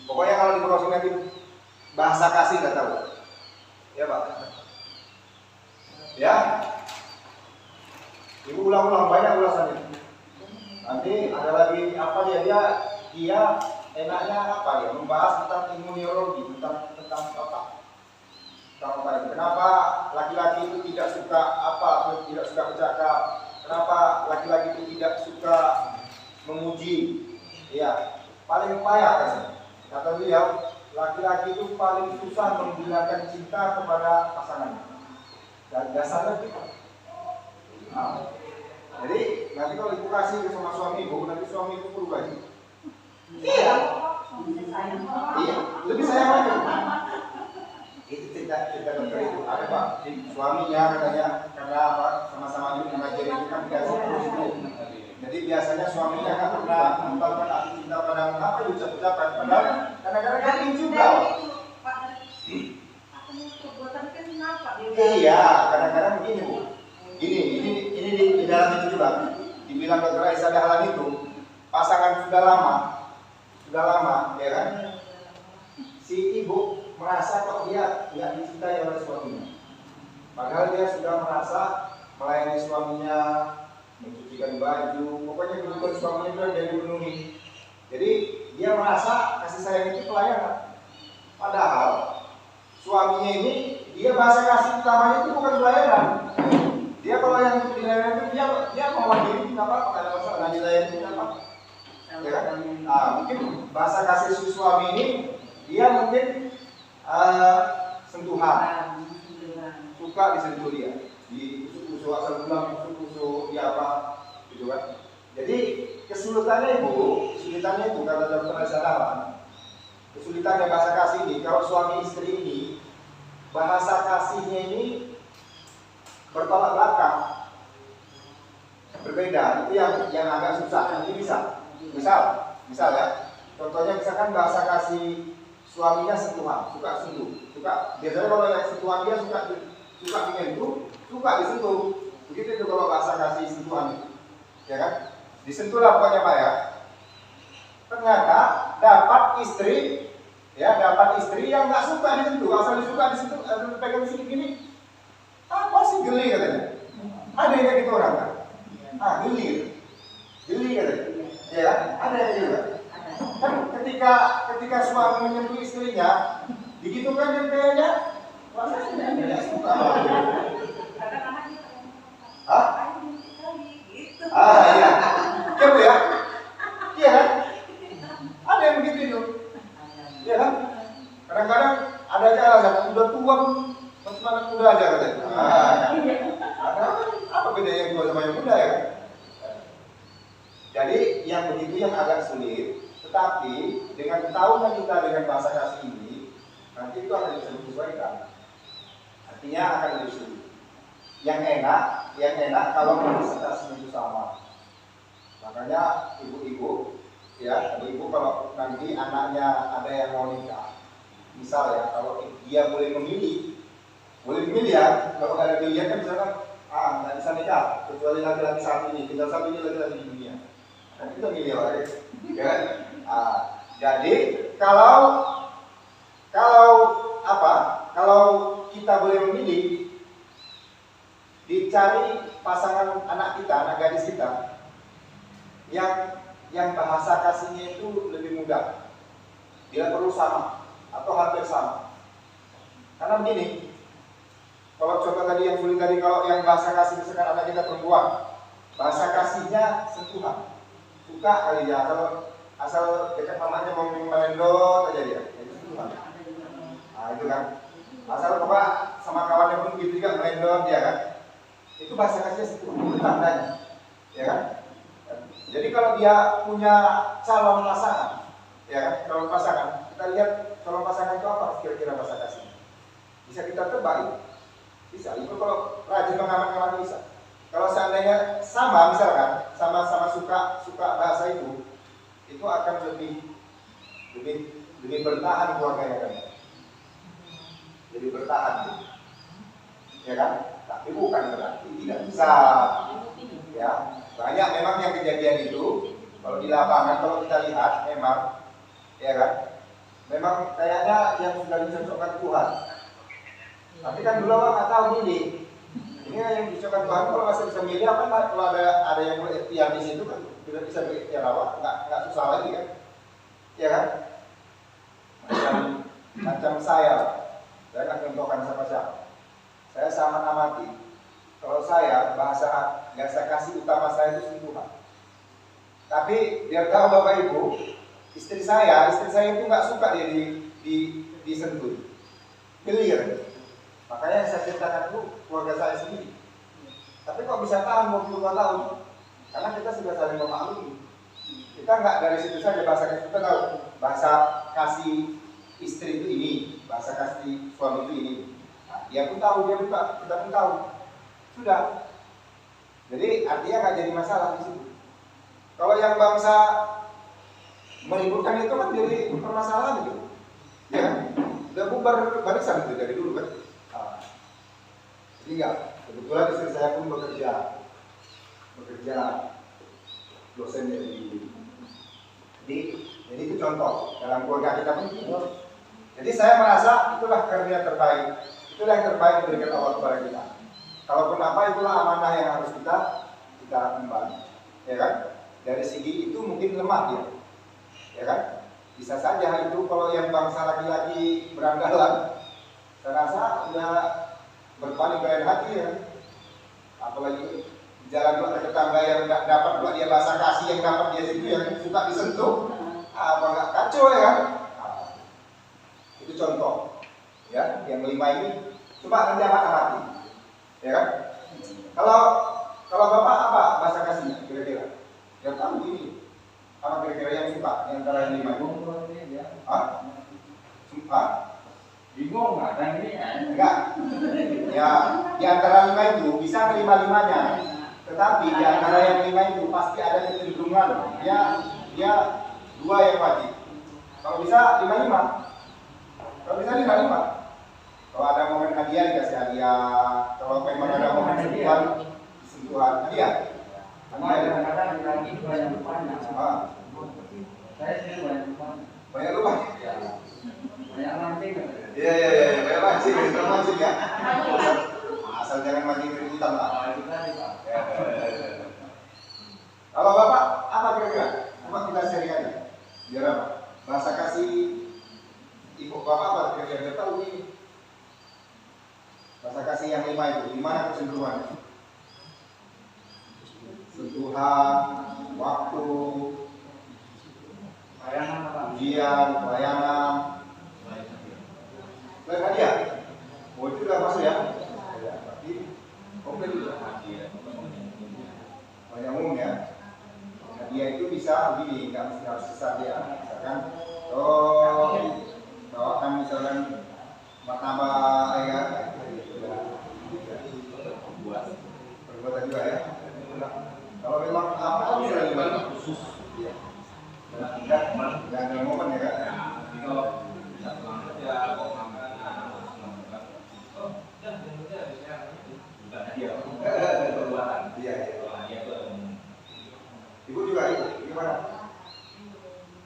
Pokoknya kalau di browsing nanti bahasa kasih nggak tahu. Ya Pak. Ya. Ibu ulang-ulang banyak ulasannya. Nanti ada lagi apa dia enaknya apa ya? Membahas tentang imunologi, tentang apa? Kenapa laki-laki itu tidak suka tidak suka bercakap? Kenapa laki-laki itu tidak suka memuji? Ya, paling payah kan? Kata beliau, laki-laki itu paling susah menggunakan cinta kepada pasangannya. Dan dasarnya kita. Jadi nanti kalau ibu kasih sama suami ibu, nanti suami ibu berubah. Iya. Iya, lebih sayang lagi. Itu cerita dokter itu. Ada Pak, suaminya katanya karena apa? Sama-sama juga mengajar itu kan dikasih terus itu. Jadi biasanya suaminya kan pernah mengungkapkan arti cinta pada apa diucap-ucapkan. Padahal kadang-kadang kan juga. Iya, kadang-kadang begini Bu. Ini di dalam itu juga dibilang Dokter Aisyah Dahlan itu pasangan sudah lama, ya kan? Si ibu merasa kok dia tidak dicintai oleh suaminya. Padahal dia sudah merasa melayani suaminya, mencucikan baju, pokoknya kebutuhan suaminya itu jadi dipenuhi. Jadi dia merasa kasih sayang itu pelayanan. Padahal suaminya ini dia bahasa kasih utamanya itu bukan pelayanan. Dia kalau yang dilayani itu dia mau mandiri tidak apa-apa, ada masalah nggak dilayani tidak apa. Ya kan? Mungkin bahasa kasih suami ini dia mungkin sentuhan, suka disentuh dia, di usuk-usuk asal bulan, usuk-usuk dia apa, gitu kan? Jadi kesulitannya itu kata Dokter Aisyah Dahlan, kesulitannya bahasa kasih ini kalau suami istri ini bahasa kasihnya ini bertolak belakang, berbeda. Itu yang agak susah. Ini misal ya. Contohnya misalkan bahasa kasih suaminya sentuhan, suka sentuh, biasanya kalau yang sentuhan dia suka menyentuh, suka disentuh. Begitu itu kalau bahasa kasih sentuhan itu, ya kan? Disentuhlah pokoknya Pak ya. Ternyata dapat istri yang nggak suka disentuh, asal disentuh, asal pegang sedikit gini. Apa sih geli katanya? Ada yang kayak gitu orang kan? Geli katanya. Ya, ada yang juga. Kan ketika suami menyentuh istrinya, begitu kan yang kayaknya rasanya tidak suka. Iya. Ya Bu ya? Iya kan? Ada yang begitu itu. Iya kan? Kadang-kadang ada aja alasan udah tua masih anak muda aja katanya. Apa bedanya yang tua sama yang muda ya? Jadi yang begitu yang agak sulit. Tetapi dengan tahunya kita dengan bahasa kasih ini, nanti itu akan bisa disesuaikan. Artinya akan lebih sulit. Yang enak kalau presentasinya itu sama. Makanya ibu-ibu kalau nanti anaknya ada yang mau nikah, misal ya kalau dia boleh memilih ya, kalau nggak ada pilihan kan misalkan nggak bisa nikah kecuali laki-laki satu ini, tinggal satu ini laki-laki di dunia. Kan kita milih orang ya kan? Jadi kalau kita boleh memilih, dicari pasangan anak kita, anak gadis kita yang bahasa kasihnya itu lebih mudah, bila perlu sama atau hampir sama. Karena begini, kalau contoh tadi yang sulit tadi, kalau yang bahasa kasih misalkan anak kita perempuan, bahasa kasihnya sentuhan, suka kali ya, asal dekat mamanya mau melendot aja dia, itu sentuhan. Nah itu kan, asal bapak sama kawannya pun gitu juga melendot dia kan, itu bahasa kasihnya sentuhan, tandanya, ya kan? Jadi kalau dia punya calon pasangan, ya kan, calon pasangan, kita lihat calon pasangan itu apa kira-kira bahasa kasih. Bisa kita tebak, bisa. Itu kalau rajin mengamalkan bisa. Kalau seandainya sama, misalkan sama-sama suka bahasa itu akan lebih bertahan keluarganya kan. Jadi bertahan, ya kan? Tapi bukan berarti tidak bisa. Ya, banyak memang yang kejadian itu. Kalau di lapangan, kalau kita lihat, memang, ya kan? Memang kayaknya yang sudah dicocokkan Tuhan. Tapi kan dulu orang nggak tahu ini yang dicocokkan Tuhan. Kalau masih bisa milih apa? Kalau ada yang boleh ikhtiar di situ kan, sudah bisa berikhtiar awal, nggak susah lagi kan? Ya kan? Macam saya nggak contohkan siapa-siapa. Saya sangat amati. Kalau saya bahasa kasih utama saya itu sentuhan. Tapi biar tahu Bapak Ibu, istri saya itu nggak suka dia disentuh, clear. Makanya saya ceritakan dulu keluarga saya sendiri. Tapi kok bisa tahan 22 tahun? Karena kita sudah saling memaklumi. Kita nggak dari situ saja bahasa kasih, kita tahu bahasa kasih istri itu ini, bahasa kasih suami itu ini. Nah, dia pun tahu, kita pun tahu. Sudah. Jadi artinya nggak jadi masalah di situ. Kalau yang bangsa meributkan itu kan jadi permasalahan itu. Ya, udah bubar barisan itu dari dulu kan. Nah, jadi enggak. Kebetulan istri saya pun bekerja dosen jadi itu contoh dalam keluarga kita pun gitu. Jadi saya merasa itulah karunia terbaik, itulah yang terbaik diberikan Allah kepada kita. Kalaupun apa, itulah amanah yang harus kita emban, ya kan? Dari segi itu mungkin lemah dia, ya kan? Bisa saja itu kalau yang bangsa laki-laki berandalan, saya rasa udah berpaling ke hati ya. Apalagi jalan keluar tetangga yang nggak dapat buat dia bahasa kasih, yang dapat dia situ yang suka disentuh, apa nggak kacau ya kan? Nah, itu contoh, ya. Yang 5 ini coba nanti amati. Ya kan? Kalau Bapak apa bahasa kasihnya kira-kira? Ya tahu ini. Apa kira-kira yang suka di antara yang 5 itu? Suka? Bingung nggak? Dan ini enggak. Ya, di antara 5 itu bisa ke 5-5-nya. Tetapi di antara yang 5 itu pasti ada kecenderungan. Dia 2 yang wajib. Kalau bisa 5-5. Kalau bisa 5-5. Kalau ada momen hadiah dikasih hadiah. Kalau memang ada momen sentuhan hadiah. Kadang-kadang lagi banyak lupanya. Saya sendiri banyak lupanya. Banyak lupa? Banyak mancing. Iya, banyak mancing ya. Asal jangan mancing dari hutan lah. Kalau Bapak apa kira-kira? Coba kita sharing aja. Biar apa? Bahasa kasih ibu Bapak apa kira-kira? Tahu ini. Bahasa kasih yang 5 itu, di mana kecenderungannya? Sentuhan, waktu, ujian, pelayanan, hadiah. Oh itu udah masuk ya? Berarti komplit juga. Banyak umum ya. Hadiah itu bisa begini, nggak mesti harus besar ya. Misalkan, bawakan misalkan martabak, ya kan? Perbuatan juga ya. Kalau memang apa bisa dibuat khusus, ya. Tidak ada momen ya kan? Kalau Ibu juga ibu, gimana?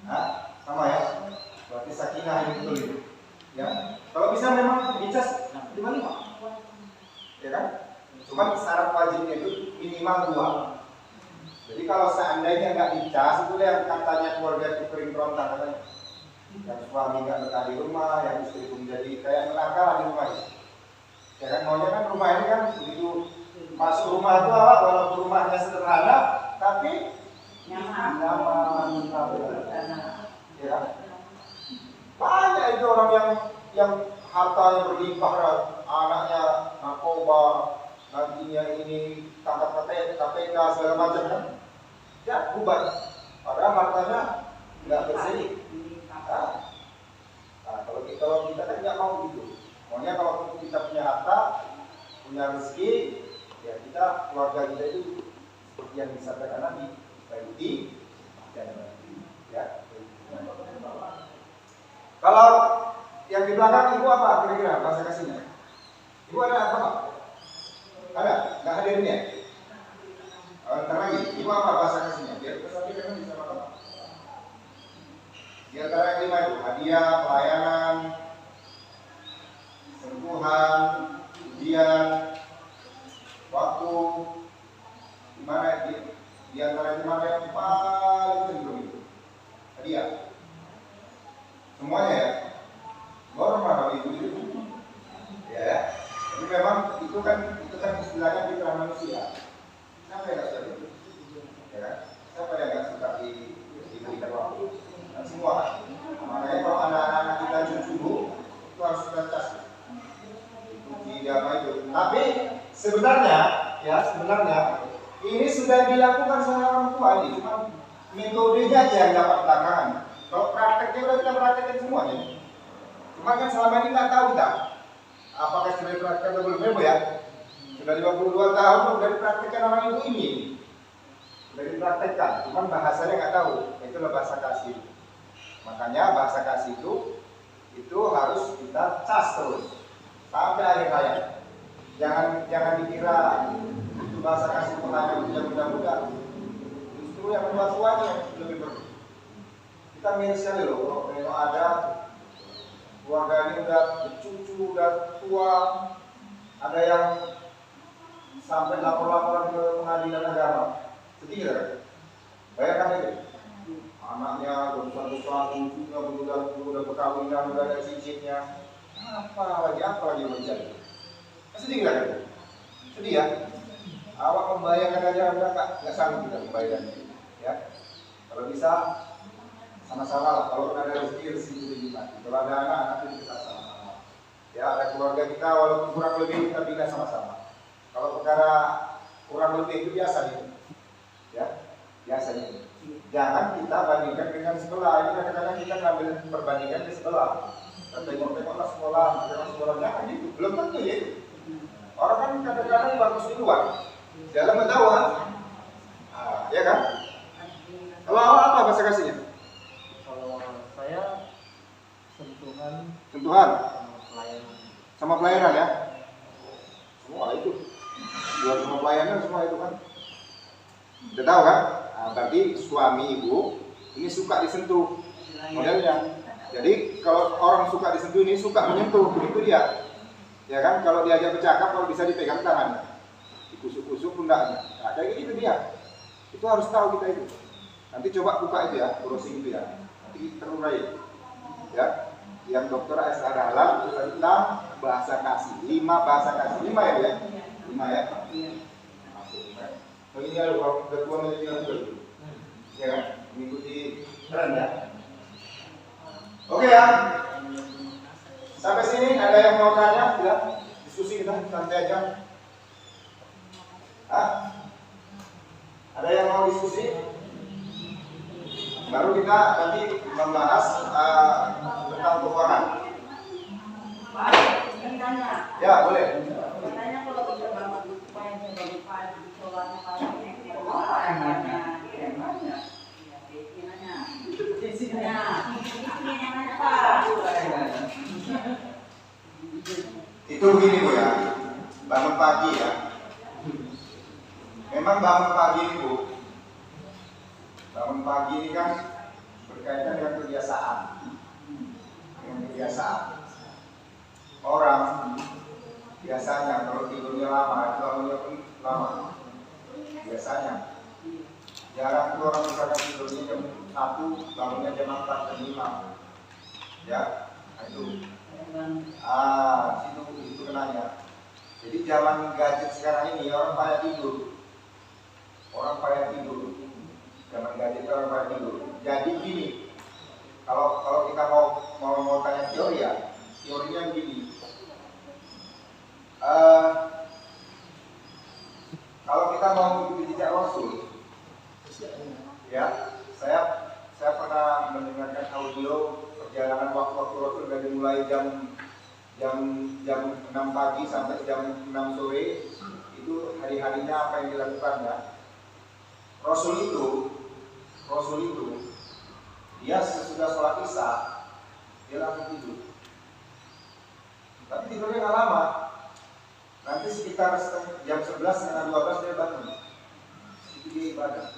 Hah? Sama ya? Berarti sakinah yang betul itu. Ya. Kalau bisa memang dicas 5-5. Ya kan? Cuman minimal 2. Jadi kalau seandainya nggak dicas, itu yang katanya keluarga itu kering kerontang katanya. Yang suami nggak betah di rumah, yang istri pun jadi kayak neraka di rumah ini. Ya kan, maunya kan rumah ini kan begitu masuk rumah itu awak, walaupun rumahnya sederhana, tapi nyaman, ya. Banyak itu orang yang hartanya berlimpah, anaknya narkoba, nantinya ini tangkap KPK segala macam kan, ya bubar. Padahal hartanya nggak bersih. Nah, kalau kita kan nggak mau gitu. Maunya kalau kita punya harta, punya rezeki, ya kita keluarga kita itu seperti yang disampaikan Nabi, baiti dan ya. Kalau yang di belakang ibu apa kira-kira bahasa kasihnya? Ibu ada apa Pak? Ada? Nggak hadirnya? Ntar lagi, ibu apa bahasa kasihnya? Biar pesan kita bisa makan. Di antara yang 5 itu hadiah, pelayanan, sentuhan, ujian, waktu. Gimana di antara yang 5 yang paling cenderung itu? Hadiah. Semuanya ya? Normal itu. Ya. Jadi memang itu kan istilahnya fitrah manusia. Siapa yang nggak suka itu? Ya kan? Siapa yang nggak suka diberikan waktu? Dan semua. Makanya kalau anak-anak kita cucu itu harus kita cas. Itu tidak apa itu. Tapi sebenarnya ini sudah dilakukan sama orang tua ini. Cuma metodenya aja yang dapat belakangan. Kalau prakteknya udah kita praktekin semuanya. Cuma kan selama ini nggak tahu kita. Apakah sudah dipraktekkan atau belum ya? Sudah 52 tahun sudah dipraktekkan orang ibu ini. Sudah dipraktekkan, cuma bahasanya nggak tahu. Itulah bahasa kasih. Makanya bahasa kasih itu harus kita cas terus sampai akhir hayat. Jangan dikira itu bahasa kasih itu hanya untuk yang muda-muda. Justru yang tua-tuanya yang lebih perlu. Kita miris sekali loh kalau ada keluarga ini udah bercucu, udah tua, ada yang sampai lapor-laporan ke pengadilan agama. Sedih kan? Bayangkan itu. Anaknya besar-besar, cucunya udah perkawinan, udah ada cincinnya. Apa lagi mencari? Sedih kan? Sedih ya? Awak membayangkan aja udah nggak sanggup kita membayangkan itu. Ya, kalau bisa sama-sama lah. Kalau ada rezeki itu dinikmati. Kalau ada anak itu kita sama-sama. Ya, ada keluarga kita walaupun kurang lebih kita bina sama-sama. Kalau perkara kurang lebih itu biasa nih. Ya, biasanya. Jangan kita bandingkan dengan sekolah. Ini kadang-kadang kita ngambil perbandingan di sekolah. Kita tengok-tengoklah sekolah, sekolahnya kan itu. Belum tentu ya itu. Orang kan kadang-kadang bagus di luar. Dalam mendakwah. Ya kan? Kalau apa bahasa kasihnya? Kalau saya sentuhan sama pelayanan ya. Semua itu. Buat sama pelayanan semua itu kan. Udah tahu kan? Berarti suami ibu ini suka disentuh modelnya. Jadi kalau orang suka disentuh ini suka menyentuh, itu dia. Ya kan? Kalau diajak bercakap, kalau bisa dipegang tangannya, dikusuk-kusuk pundaknya. Nah, kayak gitu dia. Itu harus tahu kita itu. Nanti coba buka itu ya, browsing itu ya. Nanti terurai. Ya, yang Dr. S. Adalah tentang bahasa kasih. 5 bahasa kasih. 5 ya, ya? 5 ya. So, ini ada ketua milenial juga. Ya kan? Mengikuti tren ya. Oke ya. Sampai sini ada yang mau tanya? Ya, diskusi kita santai aja. Ada yang mau diskusi? Baru kita nanti membahas tentang keuangan. Pak, yang tanya. Ya, boleh. Katanya kalau kita bangun supaya sebagai pagi sholatnya pagi yang mana? Itu begini Bu ya, bangun pagi ya. Memang bangun pagi ini Bu, bangun pagi ini kan berkaitan dengan kebiasaan. Orang biasanya kalau tidurnya lama, itu bangunnya pun lama. biasanya. Jarang tuh orang misalkan tidurnya jam 1, bangunnya jam 4, jam 5. Ya, nah itu. Itu kenanya. Jadi zaman gadget sekarang ini orang pada tidur. Orang pada tidur. Zaman gadget orang pada tidur. Jadi gini, kalau kita mau tanya teori ya, teorinya begini. Kalau kita mau mengikuti jejak Rasul, ya, saya pernah mendengarkan audio perjalanan waktu Rasul dari mulai jam 6 pagi sampai jam 6 sore itu hari-harinya apa yang dilakukannya. Rasul itu dia sesudah sholat isya dia langsung tidur. Tapi tidurnya nggak lama. Nanti sekitar jam 11, setengah 12 dia bangun. Itu dia ibadah.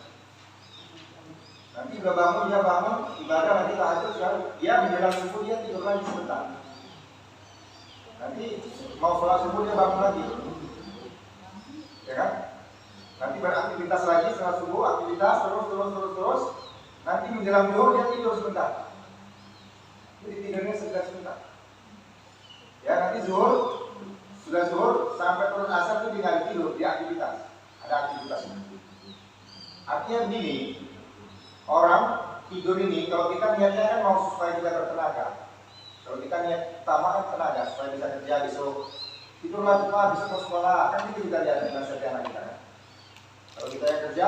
Nanti dia bangun ibadah, nanti tahajud sekali. Dia menjelang subuh dia tidur lagi sebentar. Nanti mau sholat subuh dia bangun lagi. Ya kan? Nanti beraktivitas lagi setelah subuh, aktivitas terus. Nanti menjelang zuhur dia tidur sebentar. Jadi tidurnya sebentar. Ya, nanti sudah zuhur sampai turun asar itu tinggal tidur, dia aktivitas. Ada aktivitasnya. Artinya begini, orang tidur ini kalau kita niatnya kan mau supaya kita bertenaga. Kalau kita niat utama kan tenaga supaya bisa kerja besok. Tidurlah cepat, besok mau sekolah. Kan itu kita lihat dengan setiap anak kita kan. Kalau kita yang kerja,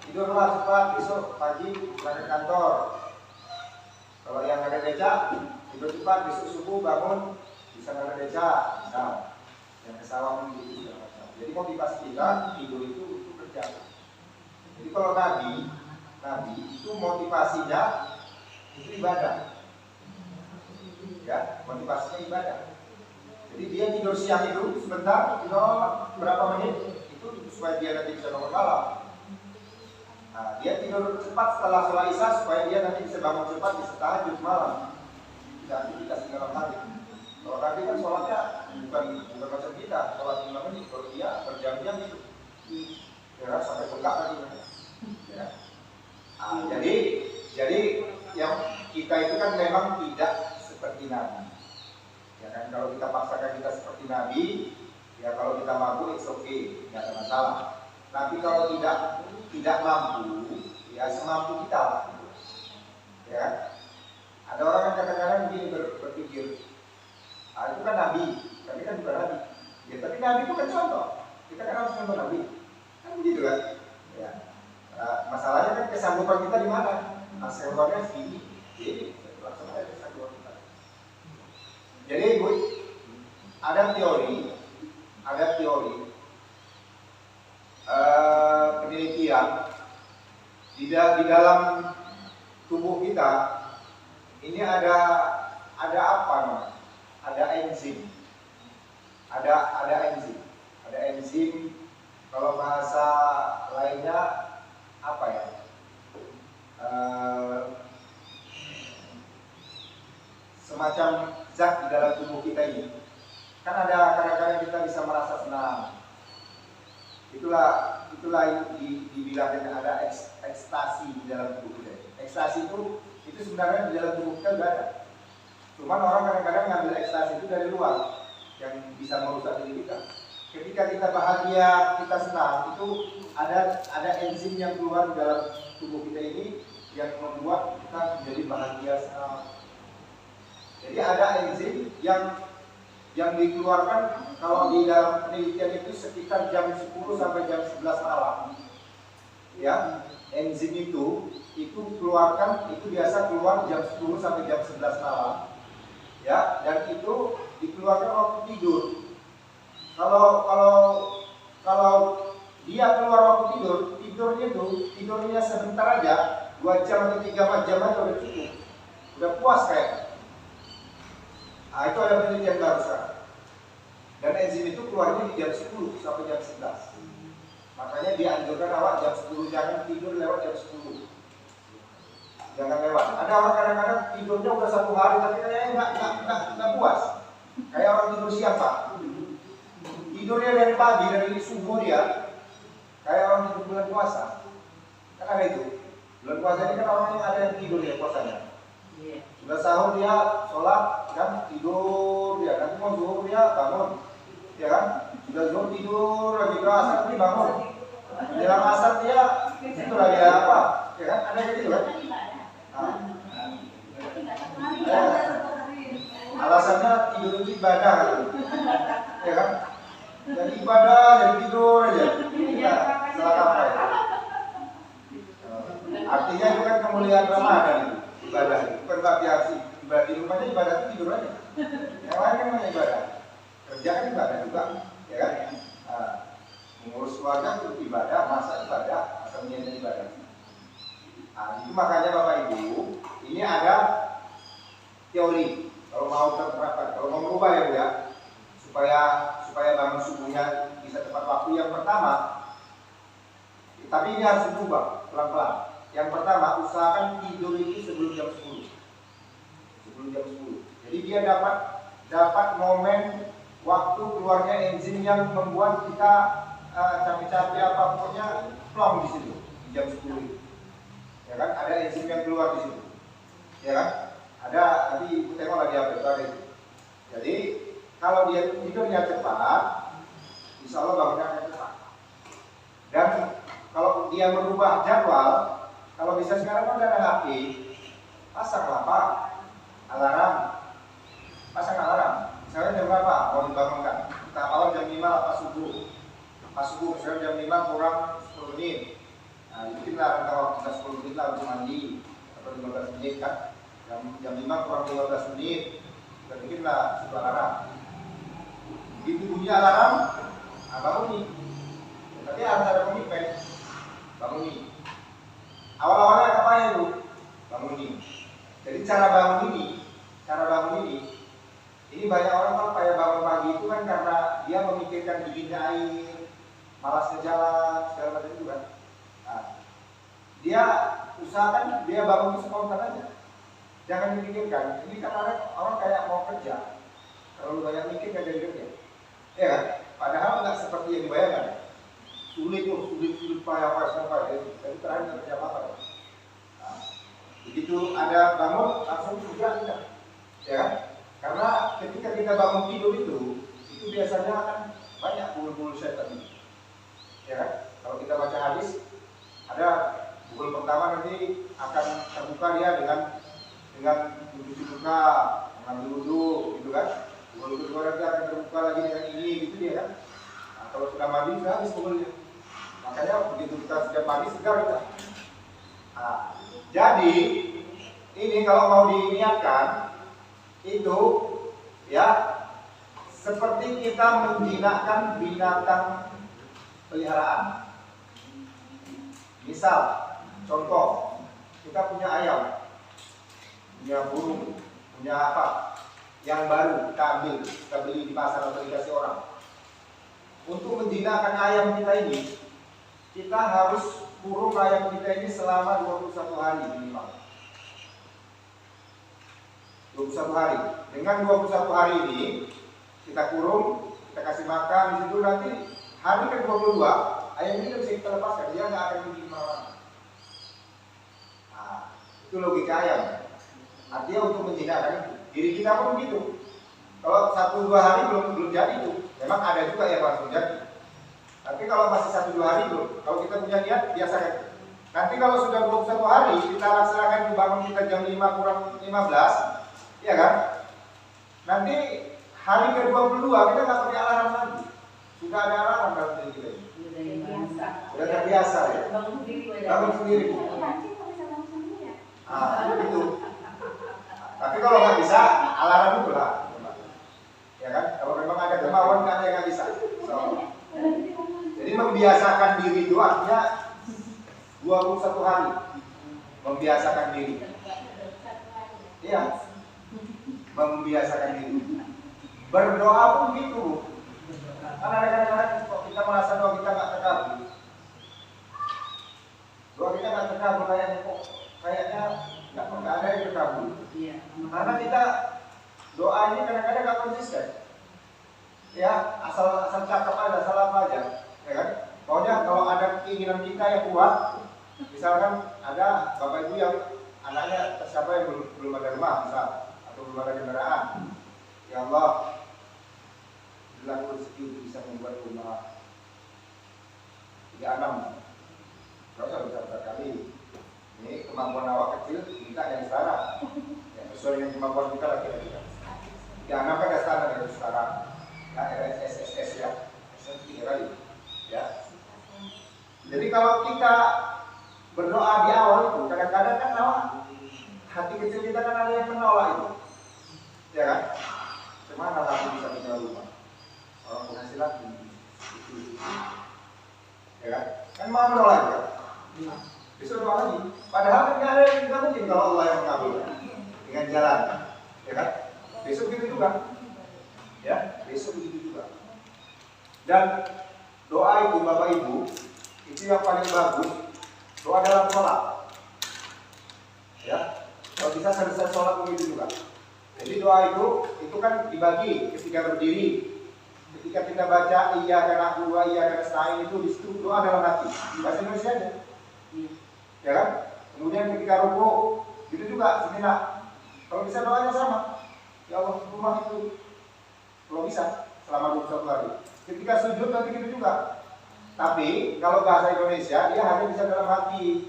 tidurlah cepat, besok pagi berangkat kantor. Kalau yang ada becak, tidur cepat, besok subuh bangun bisa ada becak, misal yang ke sawah gitu. Jadi motivasi kita tidur itu untuk kerja. Jadi kalau Nabi itu motivasinya itu ibadah. Ya, motivasinya ibadah. Jadi dia tidur siang itu sebentar, berapa menit itu supaya dia nanti bisa bangun malam. Nah, dia tidur cepat setelah sholat isya supaya dia nanti bisa bangun cepat bisa tahajud malam. Bisa aktivitas di dalam hari. Kalau Nabi kan sholatnya bukan macam kita, sholat 5 menit. Kalau dia berjam-jam itu, ya sampai bengkak lagi. Ya. Nah, jadi yang kita itu kan memang tidak seperti Nabi. Ya kan, kalau kita paksakan kita seperti Nabi, ya kalau kita mampu it's okay, nggak ada masalah. Tapi kalau tidak mampu, ya semampu kita. Ya, ada orang yang kadang-kadang begini berpikir, itu kan Nabi, tapi kan bukan Nabi. Ya, tapi Nabi itu kan contoh. Kita kan harus contoh Nabi. Kan begitu kan? Ya. Masalahnya kan kesanggupan kita di mana? Kesanggupannya sini. Jadi laksanakan kesanggupan kita. Jadi Ibu, ada teori penelitian di dalam tubuh kita ini ada apa namanya? Ada enzim. Ada enzim. Kalau bahasa lainnya apa ya? Semacam zat di dalam tubuh kita ini. Kan ada kadang-kadang kita bisa merasa senang. Itulah dibilangnya ada ekstasi di dalam tubuh kita. Ekstasi itu sebenarnya di dalam tubuh kita juga ada. Cuman orang kadang-kadang ngambil ekstasi itu dari luar yang bisa merusak diri kita. Ketika kita bahagia, kita senang, itu ada enzim yang keluar di dalam tubuh kita ini yang membuat kita menjadi bahagia, senang. Jadi ada enzim yang dikeluarkan kalau di dalam penelitian itu sekitar jam 10 sampai jam 11 malam. Ya, enzim itu biasa keluar jam 10 sampai jam 11 malam. Ya, dan itu dikeluarkan waktu tidur. Kalau dia keluar waktu tidurnya sebentar aja, 2 jam atau 3 jam aja udah cukup. Udah puas kayak. Nah, itu ada penelitian baru sekarang. Dan enzim itu keluarnya di jam 10 sampai jam 11. Makanya dianjurkan awak jam 10 jangan tidur lewat jam 10. Jangan lewat. Ada orang kadang-kadang tidurnya udah 1 hari tapi kayaknya nggak puas. Kayak orang tidur siang Pak. Tidurnya dari pagi, dari subuh dia Kayak orang hidup bulan puasa, kan ada itu. Bulan puasa ini kan orang yang ada yang tidur ya puasanya. Sudah sahur dia sholat kan tidur dia, nanti mau zuhur dia bangun, ya kan? Sudah zuhur tidur lagi ke asar nanti bangun. Menjelang asar dia itu lagi apa? Ya kan? Ada yang gitu kan? Nah, alasannya tidur itu ibadah, ya kan? Jadi ibadah, jadi tidur aja. Nah, salah kaprah ya. Artinya itu kan kemuliaan Ramadan itu, ibadah itu bukan bagi haji. Ibadah di rumahnya ibadah itu tidur aja. Yang lain kan namanya ibadah. Kerja kan ibadah juga, ya kan? Nah, mengurus keluarga itu ibadah, masak ibadah, asalnya ibadah. Nah, itu makanya Bapak Ibu, ini ada teori. Kalau mau terapkan, kalau mau berubah ya Bu ya, supaya bangun subuhnya bisa tepat waktu. Yang pertama, tapi ini harus berubah pelan-pelan. Yang pertama, usahakan tidur itu sebelum jam 10. Sebelum jam 10. Jadi dia dapat momen waktu keluarnya enzim yang membuat kita capek-capek apa pokoknya plong di situ di jam 10 itu. Ya kan? Ada enzim yang keluar di situ. Ya kan? Ada, nanti Ibu tengok lagi apa itu ada itu. Jadi kalau dia tidurnya cepat, insya Allah bangunnya akan cepat. Dan kalau dia merubah jadwal, kalau bisa sekarang kan ada HP, pasanglah Pak alarm, pasang alarm. Misalnya jam berapa mau dibangunkan? Kita awal jam 5 pas subuh. Pas subuh misalnya jam 5 kurang 10 menit. Nah, bikinlah rentang waktu kita 10 menit lah untuk mandi atau 15 menit kan. Jam 5 kurang 15 menit. Kita bikinlah sebuah alarm. Begitu bunyi alarm, nah bangun nih. Tapi harus ada komitmen. Bangun nih. Awal-awalnya apa ya Bu? Bangun nih. Jadi cara bangun ini banyak orang kan kayak bangun pagi itu kan karena dia memikirkan dinginnya air, malasnya jalan, segala macam itu kan. Nah, dia usahakan dia bangun spontan aja. Jangan dipikirkan. Ini kan orang kayak mau kerja, terlalu banyak mikir nggak jadi kerja. Ya kan? Padahal nggak seperti yang dibayangkan. Sulit payah tapi terakhir nggak kerja apa-apa. Nah, begitu ada bangun langsung kerja kita, ya kan? Karena ketika kita bangun tidur itu biasanya akan banyak bulu-bulu setan itu, ya kan? Kalau kita baca hadis ada bulu pertama nanti akan terbuka dia dengan mencuci muka, mengambil wudhu, gitu kan? Bulu kedua nanti akan terbuka lagi dengan ini, gitu dia kan? Nah, kalau sudah mandi sudah habis bulunya. Makanya begitu kita sudah mandi segar kita. Nah, jadi ini kalau mau diniatkan itu ya seperti kita menjinakkan binatang peliharaan. Misal, contoh kita punya ayam, punya burung, punya apa yang baru kita ambil, kita beli di pasar atau dikasih orang. Untuk menjinakkan ayam kita ini, kita harus kurung ayam kita ini selama 21 hari minimal. 21 hari. Dengan 21 hari ini kita kurung, kita kasih makan di situ, nanti hari ke-22 ayam ini bisa kita lepaskan, dia nggak akan bikin kemana-mana. Nah, itu logika ayam. Artinya untuk menjinakkan diri kita pun begitu. Kalau 1-2 hari belum jadi itu, memang ada juga yang langsung jadi. Tapi kalau masih 1-2 hari belum, kalau kita punya niat biasakan. Nanti kalau sudah 21 hari kita laksanakan bangun kita jam 5 kurang 15, ya kan? Nanti hari ke-22 kita nggak pakai alarm lagi. Sudah ada alarm dalam diri kita ini. Sudah terbiasa ya. Bangun sendiri. Ah, itu. Tapi kalau nggak bisa, alarm itu lah. Ya kan? Kalau memang ada kemauan, nggak ada yang nggak bisa. So, jadi membiasakan diri itu artinya 21 hari. Membiasakan diri. Iya. Membiasakan diri. Berdoa pun gitu. Karena kadang-kadang kita merasa doa kita nggak terkabul. Doa kita nggak terkabul kayaknya nggak ada yang terkabul. Karena kita doa ini kadang-kadang nggak konsisten. Ya, asal cakap aja, asal apa aja, ya kan? Pokoknya kalau ada keinginan kita yang kuat, misalkan ada bapak ibu yang anaknya siapa yang belum ada rumah misal, atau belum ada kendaraan, ya Allah berilah rezeki untuk bisa membuat rumah 36. Gak usah besar kali. Ini kemampuan awak kecil, minta yang setara. Ya, sesuai dengan kemampuan kita lagi kira-kira. 36 kan ada standar yang setara. Ya, RSSS ya, S3 kali. Ya. Jadi kalau kita berdoa di awal itu, kadang-kadang kan awak hati kecil kita kan ada yang menolak itu, ya kan? Cemana aku bisa punya rumah? Orang penghasilan itu, ya kan? Kan mau menolak ya? Besok doa lagi. Padahal kan nggak ada yang tidak mungkin kalau Allah yang mengabulkan dengan jalan, ya kan? Besok begitu juga, ya. Besok begitu juga. Dan doa itu Bapak Ibu itu yang paling bagus. Doa dalam sholat, ya. Kalau bisa selesai sholat begitu juga. Jadi doa itu kan dibagi ketika berdiri. Ketika kita baca iya karena dua iya karena stain itu disitu doa dalam hati. Bahasa Indonesia aja. Ya kan? Kemudian ketika rukuk itu juga sejenak. Kalau bisa doanya sama. Ya Allah rumah itu kalau bisa selama 21 hari. Ketika sujud nanti gitu juga. Tapi kalau bahasa Indonesia dia hanya bisa dalam hati.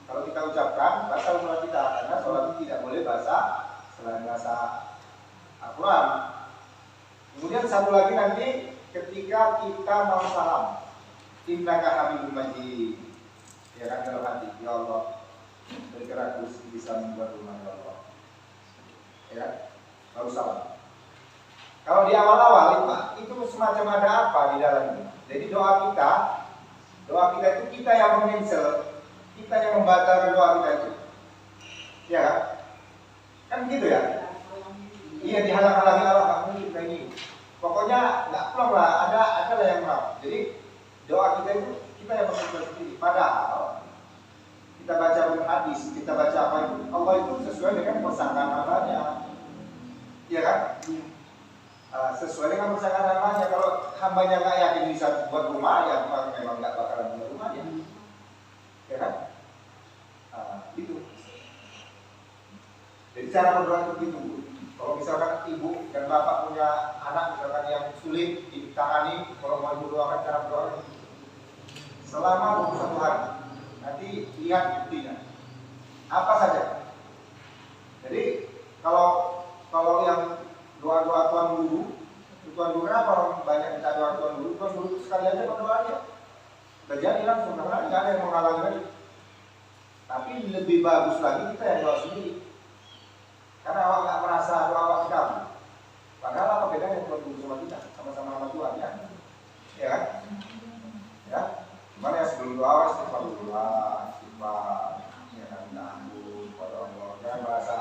Kalau kita ucapkan bahasa sholat kita, karena sholat itu tidak boleh bahasa selain bahasa Al-Quran. Kemudian satu lagi nanti ketika kita mau salam, innaka hamidum majid, ya kan dalam hati, ya Allah berikan aku bisa membuat rumah ya Allah, ya baru salam. Kalau di awal-awal itu semacam ada apa di dalamnya. Jadi doa kita itu kita yang mencancel, kita yang membatalkan doa kita itu, ya kan gitu ya. Iya dihalang-halangi Allah, kamu kita ini. Pokoknya nggak plong lah, ada lah yang mau. Jadi doa kita itu kita yang mencancel sendiri. Padahal kita baca hadis, kita baca apa itu, Allah itu sesuai dengan persangkaan hambanya, ya kan? Sesuai dengan persangkaan hambanya. Kalau hambanya nggak yakin bisa buat rumah, ya memang nggak bakalan buat rumahnya, ya kan? Itu. Jadi cara berdoa itu begitu. Kalau misalkan ibu dan bapak punya anak misalkan yang sulit ditangani, kalau mau ibu doakan cara berdoa selama 21 hari. Nanti lihat buktinya. Apa saja. Jadi kalau yang doa-doa Tuan Guru kenapa orang banyak minta doa Tuan Guru sekali aja berdoa aja. Terjadi langsung karena nggak ada yang menghalangi lagi. Tapi lebih bagus lagi kita yang doa sendiri. Karena awak nggak merasa doa awak dikabul. Padahal apa bedanya Tuan Guru sama kita? Sama-sama nama Tuhan ya. Ya kan? Ya. Cuman ya sebelum doa istighfar dulu lah, istighfar, ya kan, ampun pada Allah, jangan bahasa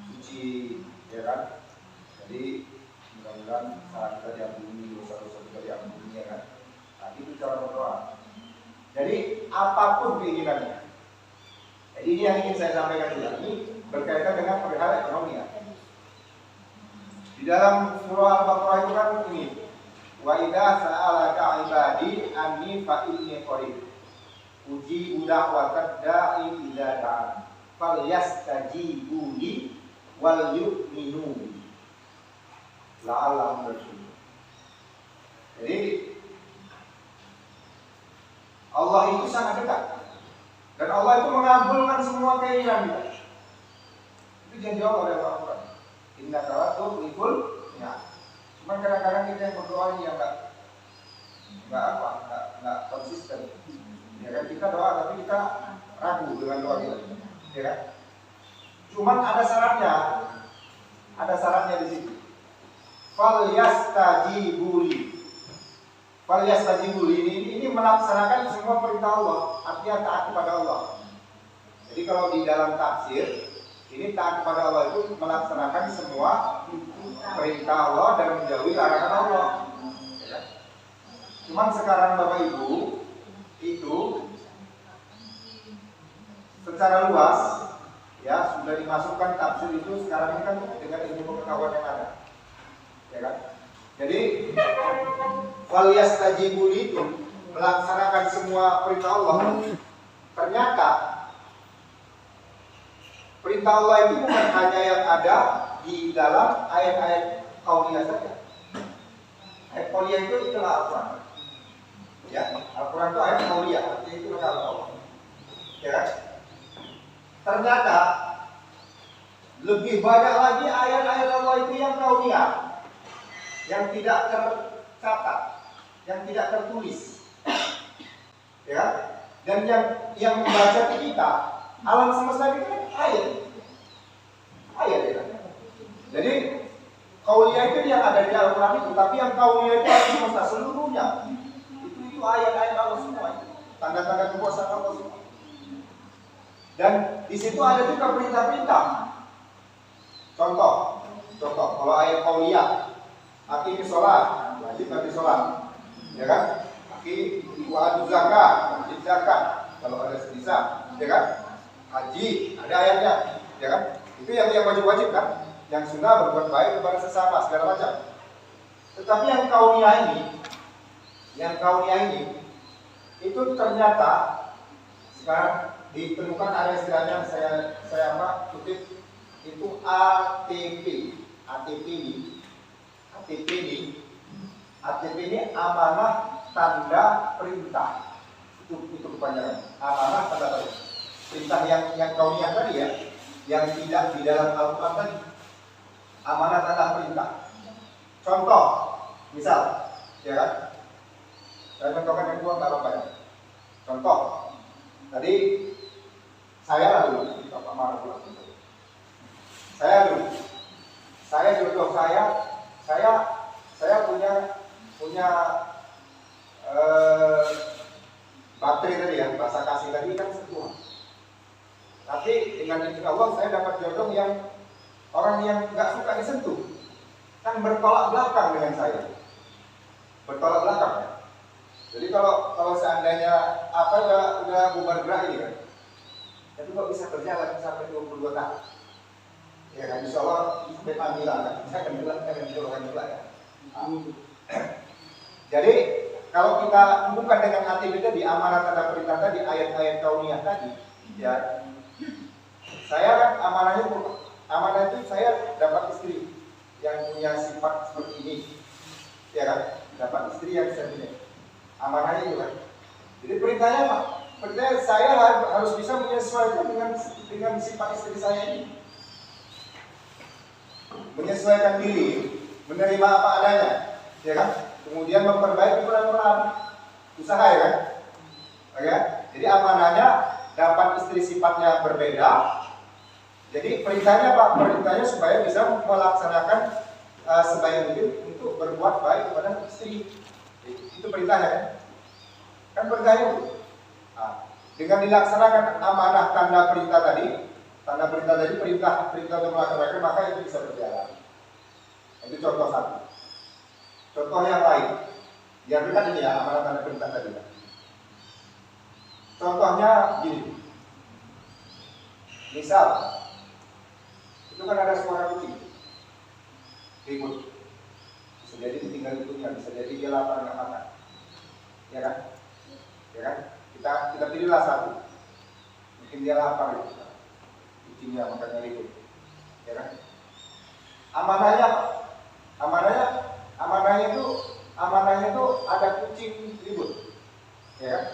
suci, ya kan. Jadi mudah-mudahan saat kita diampuni, dosa-dosa kita diampuni, ya kan. Nah itu cara berdoa. Jadi apapun keinginannya. Jadi ini yang ingin saya sampaikan juga. Ini berkaitan dengan perihal ekonomi ya. Di dalam surah Al-Baqarah itu kan ini, wa idza sa'alaka ibadi anni fa inni qarib ujibu da'watad da'i idza da'an falyastajibu li wal yu'minu la'allahum yarshudun. Jadi Allah itu sangat dekat dan Allah itu mengabulkan semua keinginan kita. Itu janji Allah yang Al-Quran. Inna kawatu ikul ya. Cuman kadang-kadang kita yang berdoa ini yang nggak konsisten. Ya kan kita doa tapi kita ragu dengan doa kita. Ya kan? Cuman ada syaratnya di sini. Fal yastajibuli ini melaksanakan semua perintah Allah, artinya taat kepada Allah. Jadi kalau di dalam tafsir ini taat kepada Allah itu melaksanakan semua perintah Allah dan menjauhi larangan Allah. Cuman sekarang Bapak Ibu itu secara luas ya sudah dimasukkan tafsir itu sekarang ini kan dengan ilmu pengetahuan yang ada, ya kan? Jadi wal yastajibu itu melaksanakan semua perintah Allah, ternyata perintah Allah itu bukan hanya yang ada di dalam ayat-ayat kauniyah saja. Ayat kauniyah itu adalah Al-Quran. Ya, Al-Quran itu ayat kauniyah, artinya itu adalah Allah. Ya kan? Ternyata lebih banyak lagi ayat-ayat Allah itu yang kauniyah, yang tidak tercatat, yang tidak tertulis. Ya, dan yang membaca kita, alam semesta itu kan ayat ya. Jadi kauliyah itu yang ada di Al-Quran itu, tapi yang kauliyah itu alam semesta seluruhnya itu ayat-ayat Allah semua, tanda-tanda kekuasaan Allah semua. Dan di situ ada juga perintah-perintah. Contoh kalau ayat kauliyah, aqimi sholat, wajib nanti sholat, ya kan? Wa'atu zakat, wajib zakat kalau ada sebisa, ya kan? Haji, ada ayatnya, ya kan? Itu yang wajib-wajib kan? Yang sunnah berbuat baik kepada sesama, segala macam. Tetapi yang kauniyah ini, itu ternyata sekarang ditemukan ada istilahnya saya kutip itu ATP ini amanah tanda perintah. Itu kepanjangan. Amanah tanda perintah. Perintah yang kauniyah tadi ya, yang tidak di dalam Al-Quran tadi. Amanah tanda perintah. Contoh, misal, ya kan? Saya contohkan yang dua nggak apa-apa ya. Contoh, tadi saya dulu, Bapak Marah dulu. Saya punya baterai tadi ya, bahasa kasih tadi kan sentuhan. Tapi dengan izin Allah saya dapat jodoh yang orang yang nggak suka disentuh, kan bertolak belakang dengan saya, bertolak belakang ya. Jadi kalau seandainya udah bubar gerak ini kan, tapi kok bisa berjalan sampai 22 tahun? Ya kan, insya Allah sampai panggilan kan, saya akan bilang juga ya. Jadi kalau kita hubungkan dengan ATP tadi, amanah tanda perintah tadi, ayat-ayat kauniyah tadi, ya, saya kan amanah itu saya dapat istri yang punya sifat seperti ini, ya kan, dapat istri yang seperti ini, amanahnya itu kan. Jadi perintahnya apa? Perintahnya saya harus bisa menyesuaikan dengan sifat istri saya ini, menyesuaikan diri, menerima apa adanya, ya kan? Kemudian memperbaiki pelan-pelan usaha, ya kan? Oke? Jadi amanahnya dapat istri sifatnya berbeda. Jadi perintahnya apa? Perintahnya supaya bisa melaksanakan sebaik mungkin untuk berbuat baik kepada istri. Itu perintahnya kan? Kan perintahnya itu. Nah, dengan dilaksanakan amanah tanda perintah tadi, perintah untuk melaksanakan, maka itu bisa berjalan. Itu contoh satu. Contoh yang lain, biar dekat ini ya, amanah tanda perintah tadi. Contohnya gini, misal itu kan ada suara kucing ribut, bisa jadi ditinggal ikutnya, bisa jadi dia lapar nggak makan, ya kan? Ya kan? Kita pilihlah satu, mungkin dia lapar gitu, kucingnya makanya ribut, ya kan? Amanahnya apa? Amanahnya itu ada kucing ribut, ya kan?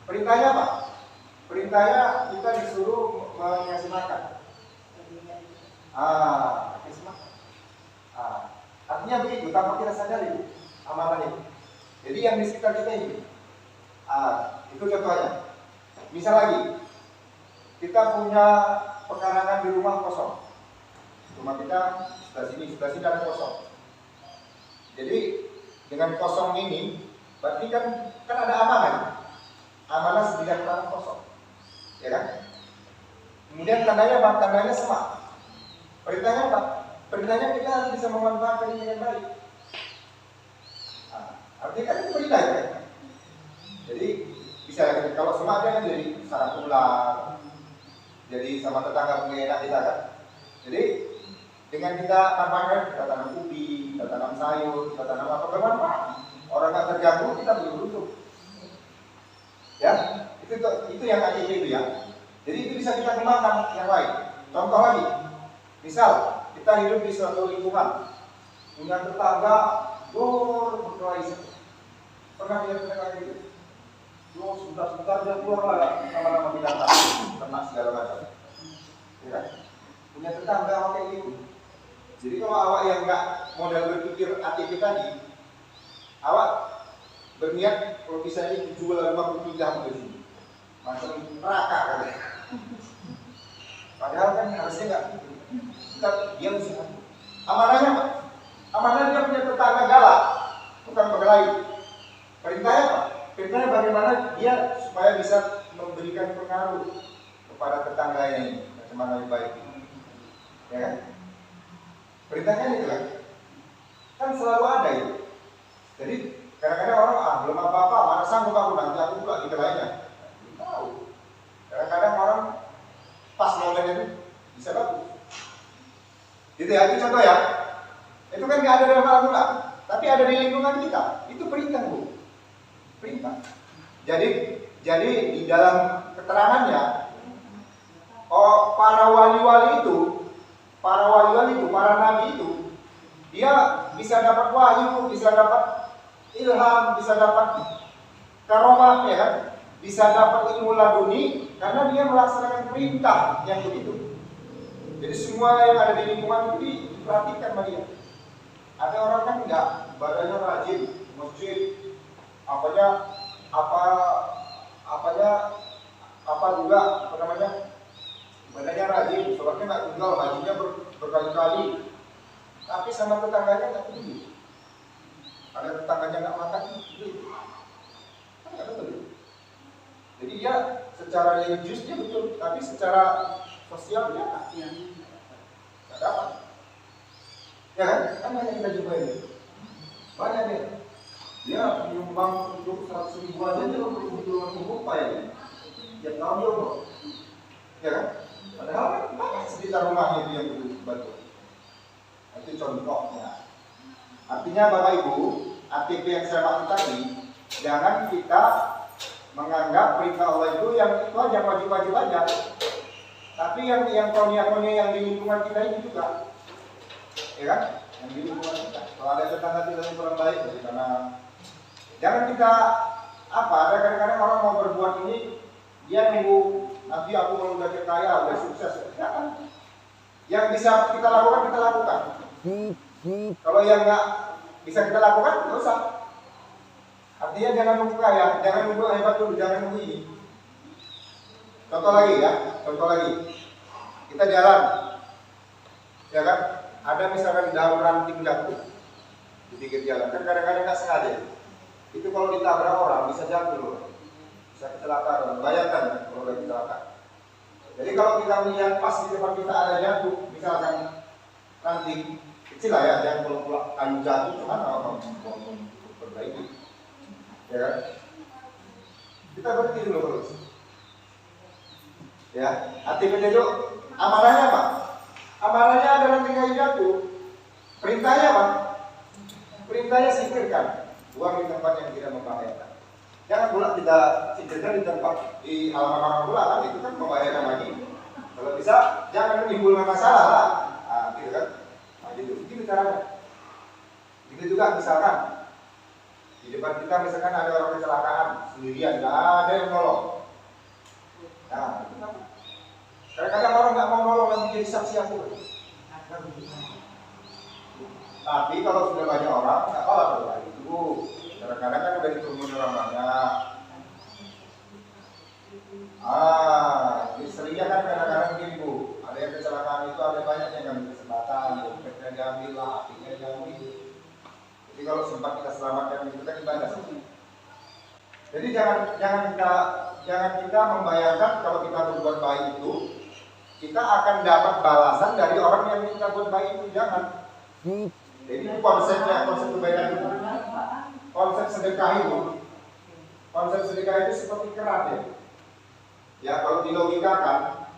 Perintahnya apa? Perintahnya kita disuruh mengasih makan. Kasih makan. Artinya begitu, tanpa kita sadari amanahnya. Jadi yang di sekitar kita ini, itu contohnya. Misal lagi, kita punya pekarangan di rumah kosong. Rumah kita sebelah sini ada kosong. Jadi dengan kosong ini, berarti kan ada amanah. Amanah sebidang tanah kosong, ya kan? Kemudian tandanya apa? Tandanya semak. Perintahnya apa? Perintahnya kita harus bisa memanfaatkan ini dengan baik. Artinya kan itu perintah ya. Jadi bisa kalau semak dia kan jadi sarang ular, jadi sama tetangga punya enak kita kan. Jadi dengan kita tanamkan, kita tanam ubi, kita tanam sayur, kita tanam apa bermanfaat. Orang nggak terganggu, kita belum butuh. Ya, itu yang ATP itu ya. Jadi itu bisa kita kembangkan yang lain. Contoh lagi, misal kita hidup di suatu lingkungan, punya tetangga berkelahi. Pernah lihat tetangga gitu? Sebentar dia keluar lah nama-nama binatang, ternak segala macam. Ya, punya tetangga kayak gitu. Jadi kalau awak yang nggak modal berpikir ATP tadi, awak berniat kalau bisa ini jual rumah pindah ke sini, macam neraka katanya. Padahal kan harusnya nggak gitu. Kita diam sih. Amanahnya apa? Amanahnya dia punya tetangga galak, bukan berkelahi. Perintahnya apa? Perintahnya bagaimana dia supaya bisa memberikan pengaruh kepada tetangganya ini, macam mana lebih baik. Ya kan? Perintahnya itu kan selalu ada itu. Jadi kadang-kadang orang belum apa-apa, mana sanggup aku nanti aku pula dikelahinya. Tahu. Kadang-kadang orang pas momen itu bisa bagus. Gitu ya, itu contoh ya. Itu kan nggak ada dalam Al-Quran, tapi ada di lingkungan kita. Itu perintah, Bu. Perintah. Jadi di dalam keterangannya, para wali-wali itu, para nabi itu, dia bisa dapat wahyu, bisa dapat ilham, bisa dapat karomah, ya kan? Bisa dapat ilmu laduni karena dia melaksanakan perintah yang begitu. Jadi semua yang ada di lingkungan itu diperhatikan sama dia. Ada orang kan enggak, badannya rajin, masjid, badannya rajin, sholatnya nggak tinggal, hajinya berkali-kali, tapi sama tetangganya nggak peduli. Ada tetangganya nggak makan, kan nggak betul. Jadi dia secara religius dia betul, tapi secara sosial dia nggak dapat. Ya kan banyak kita jumpa ini, banyak dia. Dia menyumbang untuk 100.000 aja dia untuk apa ya? Tiap tahun dia umroh, ya kan? Padahal kan banyak sekitar rumahnya itu yang butuh bantu. Itu contohnya. Artinya Bapak Ibu, ATP yang saya maksud tadi, jangan kita menganggap perintah Allah itu yang itu aja wajib-wajib aja. Tapi yang konia-konia yang di lingkungan kita ini juga, ya kan? Yang di lingkungan kita. Kalau ada tetangga kita yang kurang baik, jadi karena jangan kita ada kadang-kadang orang mau berbuat ini, dia nunggu nanti aku kalau udah kaya, udah sukses, jangan. Yang bisa kita lakukan, kita lakukan. Kalau yang nggak bisa kita lakukan, nggak usah. Artinya jangan nunggu kaya, jangan nunggu hebat dulu, jangan nunggu ini. Contoh lagi ya, contoh lagi. Kita jalan, ya kan? Ada misalkan daun ranting jatuh di pinggir jalan, kan kadang-kadang nggak sengaja. Itu kalau ditabrak orang bisa jatuh, bisa kecelakaan. Bayangkan kalau udah kecelakaan. Jadi kalau kita melihat pas di depan kita ada jatuh, misalkan ranting kecil lah ya, jangan kalau kayu jatuh, cuman mau perbaiki, ya kan? Kita berhenti dulu terus. Ya, aktivitas itu amanahnya apa? Amanahnya ada ranting kayu jatuh. Perintahnya apa? Perintahnya singkirkan, buang di tempat yang tidak membahayakan. Jangan pula kita singkirkan di tempat di halaman orang pula, kan itu kan membahayakan lagi. Kalau bisa jangan menimbulkan masalah lah. Gitu kan? Gitu caranya. Itu juga misalkan di depan kita misalkan ada orang kecelakaan sendirian, nggak ada yang nolong. Nah, itu kan. Kadang-kadang orang nggak mau nolong nanti jadi saksi aku. Tapi kalau sudah banyak orang, nggak apa-apa kalau itu. Kadang-kadang kan udah ditungguin orang banyak. Seringnya kan kadang-kadang begini Bu, ada yang kecelakaan itu ada banyak yang ngambil kesempatan, dompetnya diambil lah, hatinya diambil. Jadi kalau sempat kita selamatkan itu kan ibadah. Jadi jangan kita membayangkan kalau kita berbuat baik itu kita akan dapat balasan dari orang yang kita buat baik itu, jangan. Jadi itu konsep kebaikan itu. Konsep sedekah itu seperti kerat ya. Ya kalau dilogikakan,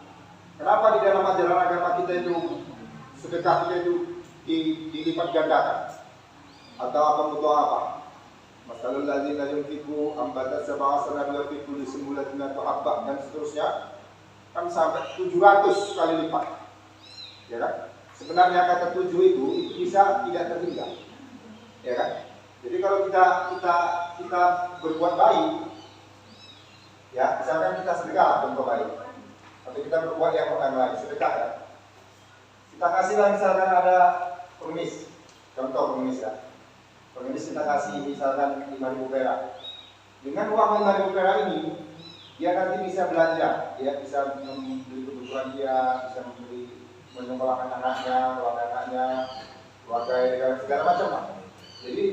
kenapa di dalam ajaran agama kita itu sedekah kita itu dilipat gandakan? Atau apa butuh apa? Masalul ladzina yunfiqu ambata sab'a sanabila fi kulli sumbulatin mi'atu habbah dan seterusnya kan sampai 700 kali lipat. Ya kan? Sebenarnya kata 7 itu bisa tidak terhingga. Ya kan? Jadi kalau kita berbuat baik, ya misalkan kita sedekah contoh baik, atau kita berbuat yang lain sedekah ya. Kita kasihlah misalkan ada pengemis, contoh pengemis ya. Pengemis kita kasih misalkan 5.000 perak. Dengan uang 5.000 perak ini, dia nanti bisa belanja, dia bisa membeli kebutuhan dia, bisa menyekolahkan anaknya, keluarga segala macam lah. Jadi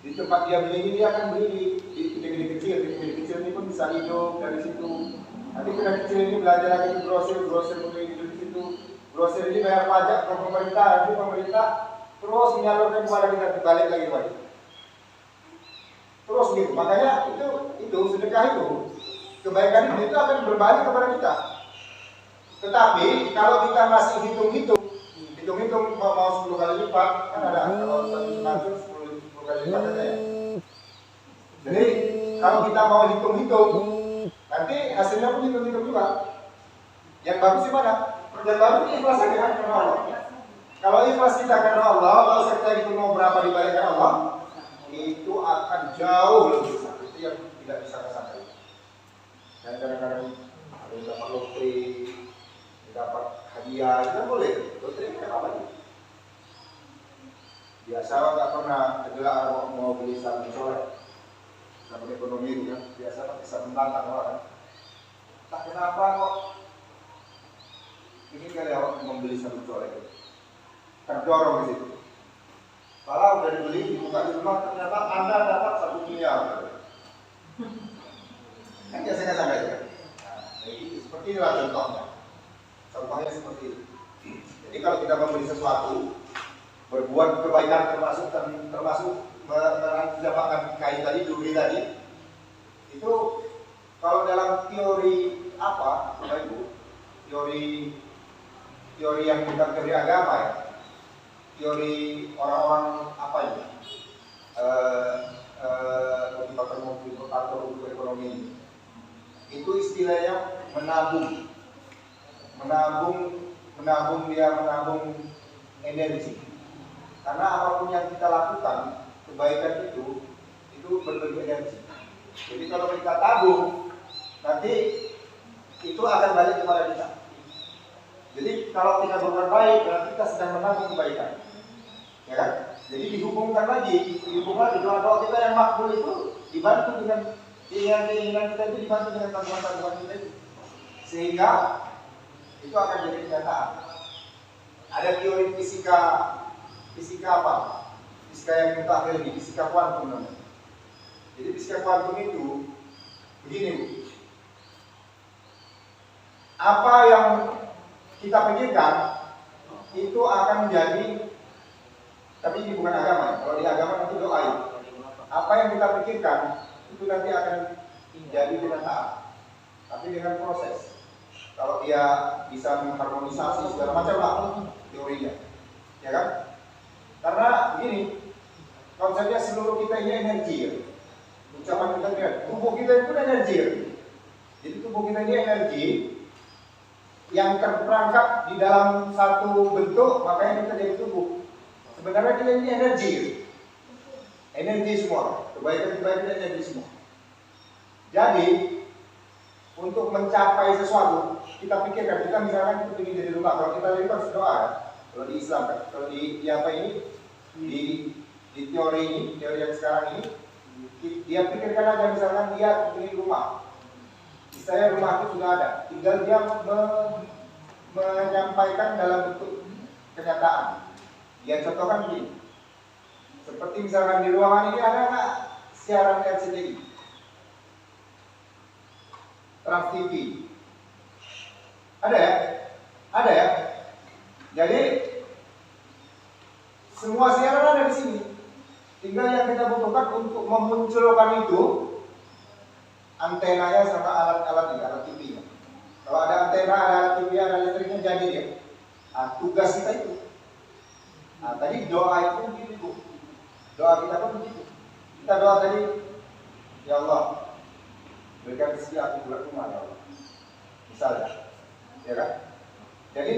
di tempat dia beli ini dia akan beli di gede-gede kecil, gede-gede kecil ini pun bisa hidup dari situ. Nanti gede kecil ini belanja lagi di grosir beli hidup di situ. Grosir ini bayar pajak ke pemerintah, nanti pemerintah terus menyalurkan kepada kita balik lagi kepada kita. Terus gitu, makanya itu sedekah itu kebaikan itu akan berbalik kepada kita. Tetapi kalau kita masih hitung-hitung mau 10 kali lipat kan ada kalau 1 kali lipat aja ya. Jadi kalau kita mau hitung-hitung nanti hasilnya pun hitung-hitung juga. Yang bagus di mana? Yang bagus ikhlas aja kan karena Allah. Kalau ikhlas kita karena Allah, kalau kita itu mau berapa dibayarkan Allah, itu akan jauh lebih besar. Itu yang tidak bisa kesangka. Dan kadang-kadang ada yang dapat lotre, dapat hadiah, itu boleh. Lotre itu apa sih? Biasa nggak pernah adalah mau beli sabun colek, sabun ekonomi itu kan. Biasa pakai sabun batang orang. Tak kenapa kok ini kali orang membeli sabun colek. Terdorong di situ. Kalau udah dibeli dibuka di rumah ternyata Anda dapat 1 miliar. Kan biasanya sangat ya. Nah, seperti inilah contohnya. Contohnya seperti itu. Jadi kalau kita membeli sesuatu, berbuat kebaikan termasuk mendapatkan kain tadi, duri tadi, itu kalau dalam teori apa, Bapak Ibu? Teori yang bukan teori agama ya. Teori orang-orang apa ini motivator ekonomi itu istilahnya menabung energi karena apapun yang kita lakukan kebaikan itu berbentuk energi. Jadi kalau kita tabung nanti itu akan balik kepada kita. Jadi kalau kita berbuat baik berarti kita sedang menabung kebaikan. Ya kan? Jadi dihubungkan lagi doa kita yang makbul itu dibantu dengan keinginan kita itu dibantu dengan tanggungan kita itu. Sehingga itu akan jadi kenyataan. Ada teori fisika apa? Fisika yang mutakhir ini, fisika kuantum namanya. Jadi fisika kuantum itu begini Bu. Apa yang kita pikirkan itu akan menjadi, tapi ini bukan agama. Kalau di agama nanti doa. Apa yang kita pikirkan itu nanti akan menjadi kenyataan, tapi dengan proses. Kalau dia bisa mengharmonisasi segala macam lah teorinya, ya kan? Karena begini, konsepnya seluruh kita ini energi. Ya? Ucapan kita kan, tubuh kita itu energi. Ya? Jadi tubuh kita ini energi yang terperangkap di dalam satu bentuk, makanya kita jadi tubuh. Sebenarnya kita ini energi semua, kebaikan energi semua. Jadi untuk mencapai sesuatu, kita pikirkan, kita misalkan kita ingin jadi rumah. Kalau kita lihat harus doa, kalau di Islam, kalau di apa ini, di teori ini, teori yang sekarang ini, dia pikirkan aja misalkan dia ingin rumah. Saya rumah itu sudah ada, tinggal dia menyampaikan dalam bentuk kenyataan. Dia contohkan begini, seperti misalkan di ruangan ini ada nggak siaran LCD, Trans TV, ada ya. Jadi semua siaran ada di sini. Tinggal yang kita butuhkan untuk memunculkan itu antenanya sama alat TV-nya. Kalau ada antena, ada alat TV, ada listriknya, jadi dia. Nah, tugas kita itu. Nah, tadi doa itu begitu. Doa kita pun begitu. Kita doa tadi, ya Allah, berikan rezeki aku bulan rumah ya Allah. Misalnya, ya kan? Jadi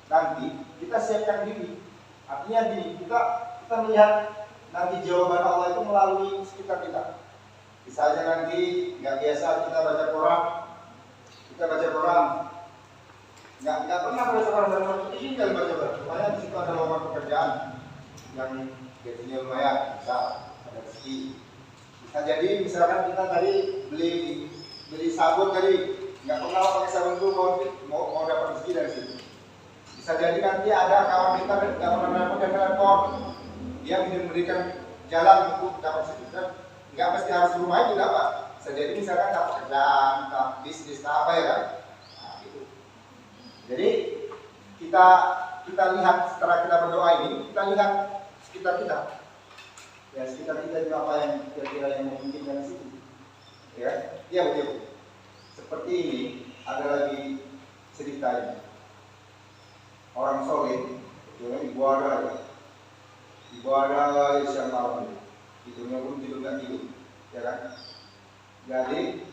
nanti kita siapkan diri. Artinya kita melihat nanti jawaban Allah itu melalui sekitar kita. Misalnya nanti nggak biasa kita baca Quran, nggak pernah baca Quran dalam waktu ini kali baca Quran. Supaya di situ ada lowongan pekerjaan yang gajinya lumayan, bisa ada rezeki. Bisa jadi misalkan kita tadi beli sabun tadi, nggak pernah pakai sabun itu mau dapat rezeki dari situ. Bisa jadi nanti ada kawan kita nggak pernah pakai telepon, dia memberikan jalan untuk dapat rezeki. Nggak mesti harus rumah itu dapat. Bisa jadi misalkan dapat kerjaan, dapat bisnis, apa ya kan? Nah, gitu. Jadi kita lihat setelah kita berdoa ini, kita lihat sekitar kita. Ya sekitar kita juga apa yang kira-kira yang memungkinkan di situ. Ya, betul. Seperti ini ada lagi cerita ini. Orang soleh, ibadah siang malam itu. Tidurnya pun tidur nggak tidur, ya kan? Jadi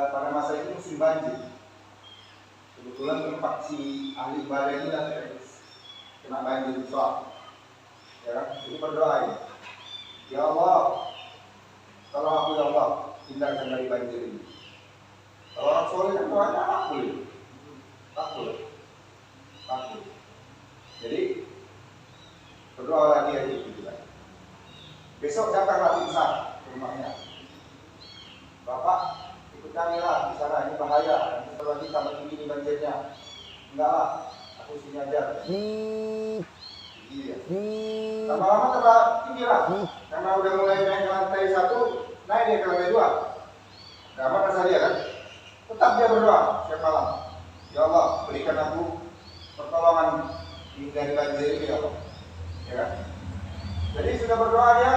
pada masa itu musim banjir. Kebetulan tempat si ahli ibadah ini kena banjir besar, ya kan? Jadi berdoa ya Allah, tolong aku ya Allah, hindarkan dari banjir ini. Kalau orang soleh kan doanya takut. Jadi berdoa lagi aja gitu kan. Besok datanglah tim SAR ke rumahnya. Bapak, ikut kami lah di sana, ini bahaya. Kalau kita begini banjirnya, enggak lah, aku sini aja. Iya. Lama-lama tambah tinggi lah, karena udah mulai naik ke lantai 1, naik dia ke lantai 2. Gampang rasa dia kan? Tetap dia berdoa setiap malam. Ya Allah, berikan aku pertolongan dari banjir ini ya Allah. Ya kan? Jadi sudah berdoa dia,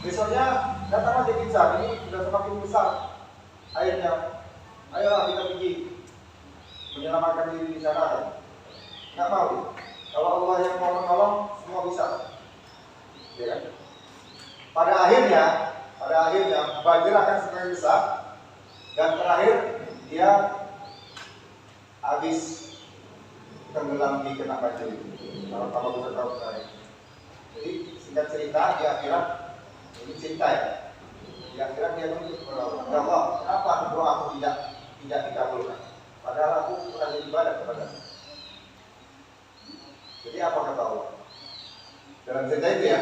besoknya datang lagi tim SAR, ini sudah semakin besar airnya. Ayolah kita pergi menyelamatkan diri di sana kan? Nggak mau. Kalau Allah yang mau menolong, semua bisa. Ya kan? Pada akhirnya banjir akan semakin besar dan terakhir dia habis tenggelam di kena banjir itu. Kalau kita tahu terakhir. Jadi singkat cerita di akhirat ini cerita ya. Di akhirat dia berdoa, ya Allah, kenapa doa aku tidak dikabulkan? Padahal aku pernah beribadah kepada-Mu. Jadi apa kata Allah? Dalam cerita itu ya,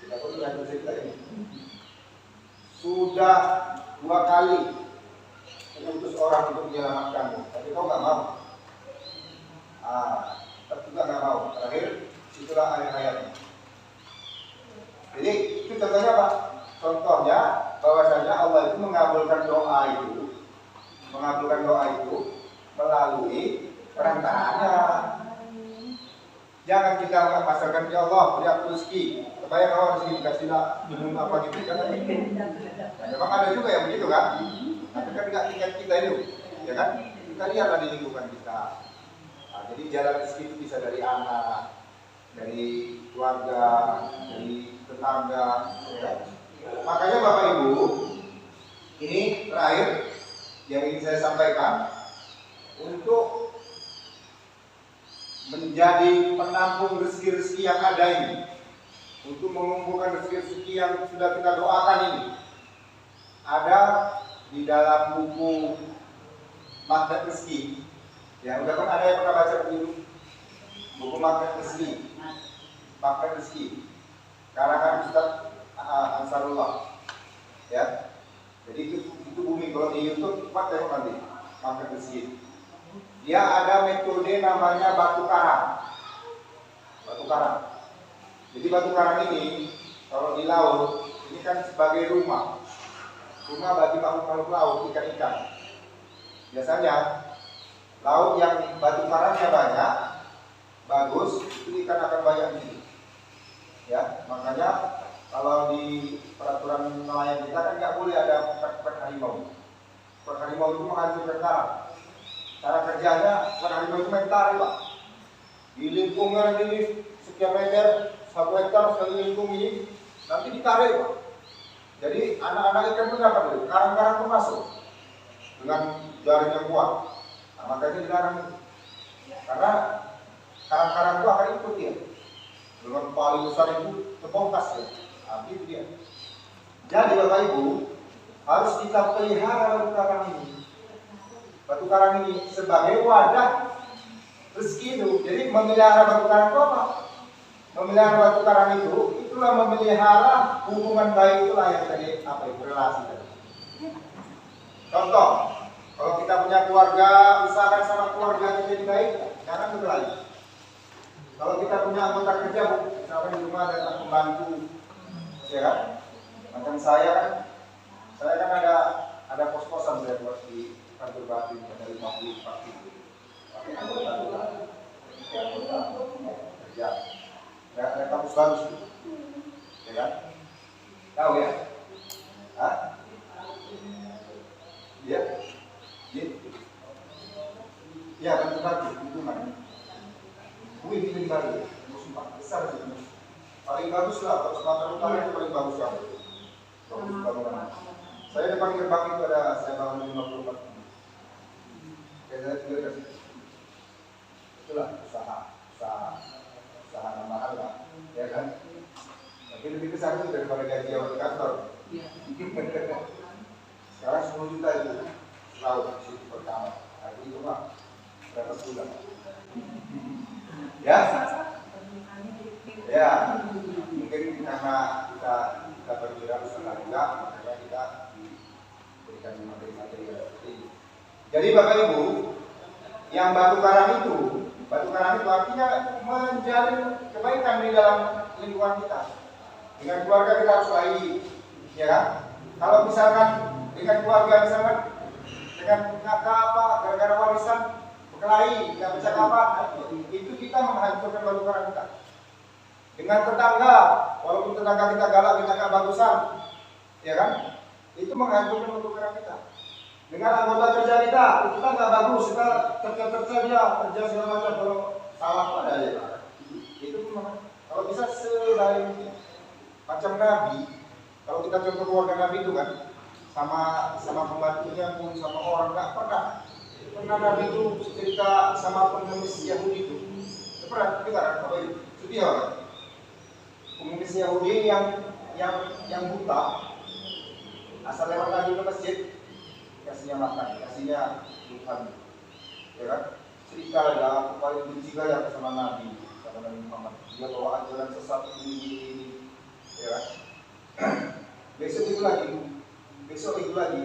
kita pun lihat cerita ini. Sudah 2 kali mengutus orang untuk menyelamatkanmu, tapi kau nggak mau. Tapi juga nggak mau. Terakhir, itulah ayat-ayatnya. Jadi itu contohnya apa? Contohnya bahwasanya Allah itu mengabulkan doa itu melalui perantaranya. Jangan kita pasarkan ya Allah beri aku rezeki. Kebayang kalau rezeki dikasih minum apa gitu kan? Memang ada juga yang begitu kan? Tapi kan nggak tingkat kita itu, ya kan? Kita lihatlah di lingkungan kita. Jadi jalan rezeki itu bisa dari anak, dari keluarga, dari tetangga, ya. Makanya Bapak Ibu, ini terakhir yang ingin saya sampaikan untuk menjadi penampung rezeki-rezeki yang ada ini, untuk mengumpulkan rezeki-rezeki yang sudah kita doakan ini, ada di dalam buku Magnet Rezeki. Ya, udah kan ada yang pernah baca buku Magnet Rezeki. Magnet Rezeki. Karangan Ustaz Ansarullah. Ya. Jadi itu bumi kalau di YouTube cepat tengok nanti Magnet Rezeki. Dia ada metode namanya batu karang. Batu karang. Jadi batu karang ini kalau di laut ini kan sebagai rumah bagi makhluk-makhluk laut, ikan-ikan. Biasanya laut yang batu karangnya banyak, bagus, itu ikan akan banyak di sini. Ya, makanya kalau di peraturan nelayan kita kan nggak boleh ada pet harimau. Pet harimau itu menghancurkan karang. Cara kerjanya, pet harimau itu main tarik, Pak. Dilingkungan ini sekian meter, 1 hektar sekali lingkung ini nanti ditarik Pak. Jadi anak-anak ikan pun dapat dulu, karang-karang pun masuk dengan jaring yang kuat. Nah, makanya dilarang karena karang-karang itu akan ikut dia. Dengan paling besar itu terbongkas ya. Nah, itu dia. Jadi Bapak Ibu harus kita pelihara batu karang ini. Batu karang ini sebagai wadah rezeki itu. Jadi memelihara batu karang itu apa? Memelihara batu karang itu, itulah memelihara hubungan baik itulah yang tadi apa itu relasi tadi. Contoh, kalau kita punya keluarga, usahakan sama keluarga kita jadi baik, jangan berkelahi. Kalau kita punya anggota kerja, misalkan di rumah ada pembantu, ya kan? Macam saya kan ada kos-kosan saya buat di kantor Batin, ada 50 pakai anggota kerja. Ada kampus bagus itu, ya kan? Tahu ya? Hah? Iya? Iya, kantor Batin, itu mana? Wih, ini baru, musuh besar itu. Paling bagus lah, kalau Sumatera Utara itu paling bagus kan. Bagus bangunan. Saya depan gerbang itu ada, saya bangun 54. Saya tinggal di situ. Itulah usaha mahal lah, ya kan? Tapi lebih besar itu daripada gaji awal di kantor. Sekarang 10 juta itu selalu di pertama. Hari itu mah berapa bulan? Ya, ya, mungkin karena kita bergerak usaha juga, makanya kita berikan materi-materi seperti ini. Jadi Bapak Ibu, yang batu karang itu artinya menjalin kebaikan di dalam lingkungan kita. Dengan keluarga kita harus baik, ya kan? Kalau misalkan dengan keluarga misalkan dengan kakak apa gara-gara warisan berkelahi, nggak bisa kapan, itu kita menghancurkan batu karang kita. Dengan tetangga, walaupun tetangga kita galak, kita nggak bagusan, ya kan? Itu menghancurkan batu karang kita. Dengan anggota kerja kita nggak bagus, kita kerja dia kerja segala macam, kalau salah pada aja. Itu memang kalau bisa sebaik mungkin. Macam Nabi, kalau kita contoh keluarga Nabi itu kan, sama pembantunya pun, sama orang nggak pernah Nabi itu cerita sama pengemis Yahudi itu. Pernah kita kan, apa itu? Itu dia kan? Pengemis Yahudi yang buta, asal lewat Nabi ke masjid, kasihnya makan, kasihnya Tuhan, ya kan? Cerita ada paling benci gaya sama Nabi Muhammad. Dia bawa ajaran sesat ini, ya kan? Besok itu lagi,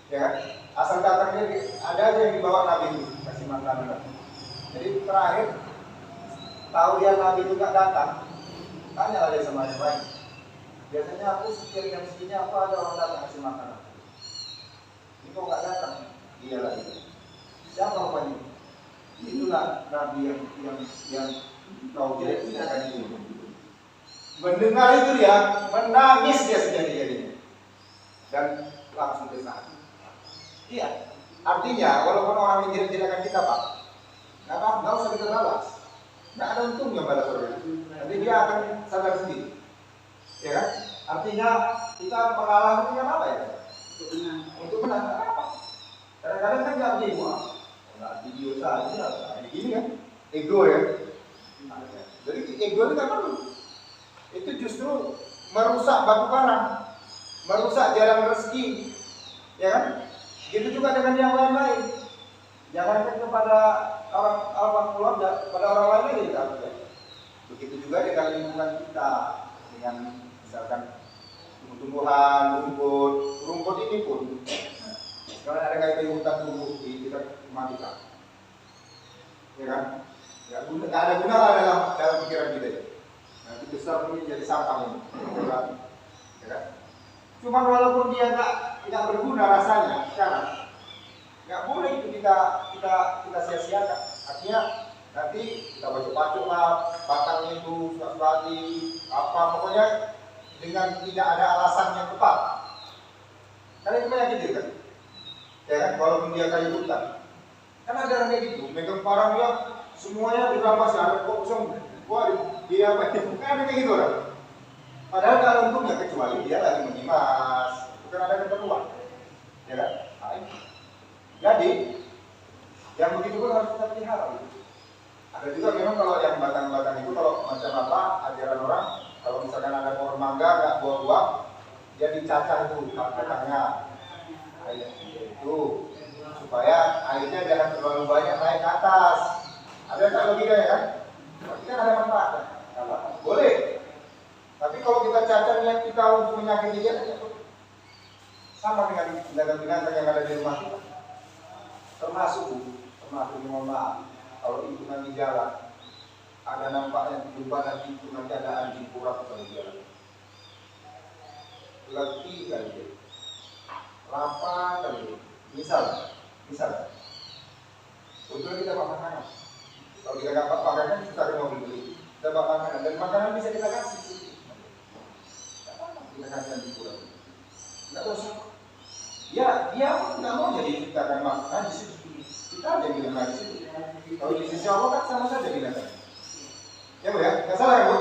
ya kan? Asal datangnya ada aja yang dibawa Nabi itu kasih makan. Jadi terakhir tahu dia Nabi itu nggak datang, tanya aja sama yang lain. Biasanya aku setiap jam segini apa ada orang datang kasih makanan. Ini kok nggak datang? Dia lagi. Siapa rupanya? Itulah Nabi yang tahu dia tidak akan itu. Mendengar itu dia menangis dia sejadi-jadinya dan langsung kesana. Iya, artinya walaupun orang menjelek-jelekan kita Pak, nggak usah kita balas. Nggak ada untungnya balas orang itu. Nanti dia akan sadar sendiri, ya kan? Artinya kita mengalah itu kan apa ya? Untuk menang apa? Kadang-kadang kan nggak begini, nggak video saja, begini kan? Ego ya. Jadi ego itu nggak perlu. Itu justru merusak batu karang, merusak jalan rezeki, ya kan? Gitu juga dengan yang lain-lain. Jangankan kepada orang keluarga, pada orang lain lagi kita. Begitu juga dengan lingkungan kita, dengan misalkan tumbuhan, rumput ini pun. Kalau ada kayak hutan tumbuh di dekat rumah kita, ya kan? Nggak ada guna dalam pikiran kita. Nanti besar ini jadi sampah ini, ya kan? Cuman walaupun dia nggak berguna rasanya sekarang, nggak boleh itu kita sia-siakan. Artinya nanti kita bacok-bacok lah batangnya itu, surat-surati apa, pokoknya dengan tidak ada alasan yang tepat. Karena itu menyakiti kan, ya kan? Walaupun dia kayu hutan, kan ada orang kayak gitu, megang parangnya semuanya dirampas, ada kosong, Wah, dia apa itu? Kan ada kayak gitu orang. Padahal kalau untungnya kecuali dia lagi menyimas, bukan ada keperluan, ya kan? Nah, jadi yang begitu pun harus kita pelihara. Gitu. Ada juga memang kalau yang batang-batang itu kalau macam apa ajaran orang, kalau misalkan ada pohon mangga nggak buah-buah, dia dicacah itu batangnya, itu supaya airnya jangan terlalu banyak naik ke atas. Ada tak logikanya kan? Tapi kan ada manfaatnya. Boleh. Tapi kalau kita cacat niat kita untuk menyakiti dia, sama dengan binatang-binatang yang ada di rumah kita. Termasuk mohon maaf, kalau itu nanti jalan, ada nampaknya jumpa nanti itu nanti ada anjing kurap kalau jalan. Letih kali dia, lapar kali dia. Misal, untuk kita bawa makanan. Kalau kita nggak bawa makanan, kita akan mau beli. Kita bawa makanan dan makanan bisa kita kasih. Kita kasih anjing kurap. Nggak usah. Ya, dia pun nggak mau jadi kita akan makan di situ. Kita ada yang bilang di situ. Kalau di sisi Allah kan sama saja binatang. Ya Bu ya, nggak salah ya Bu?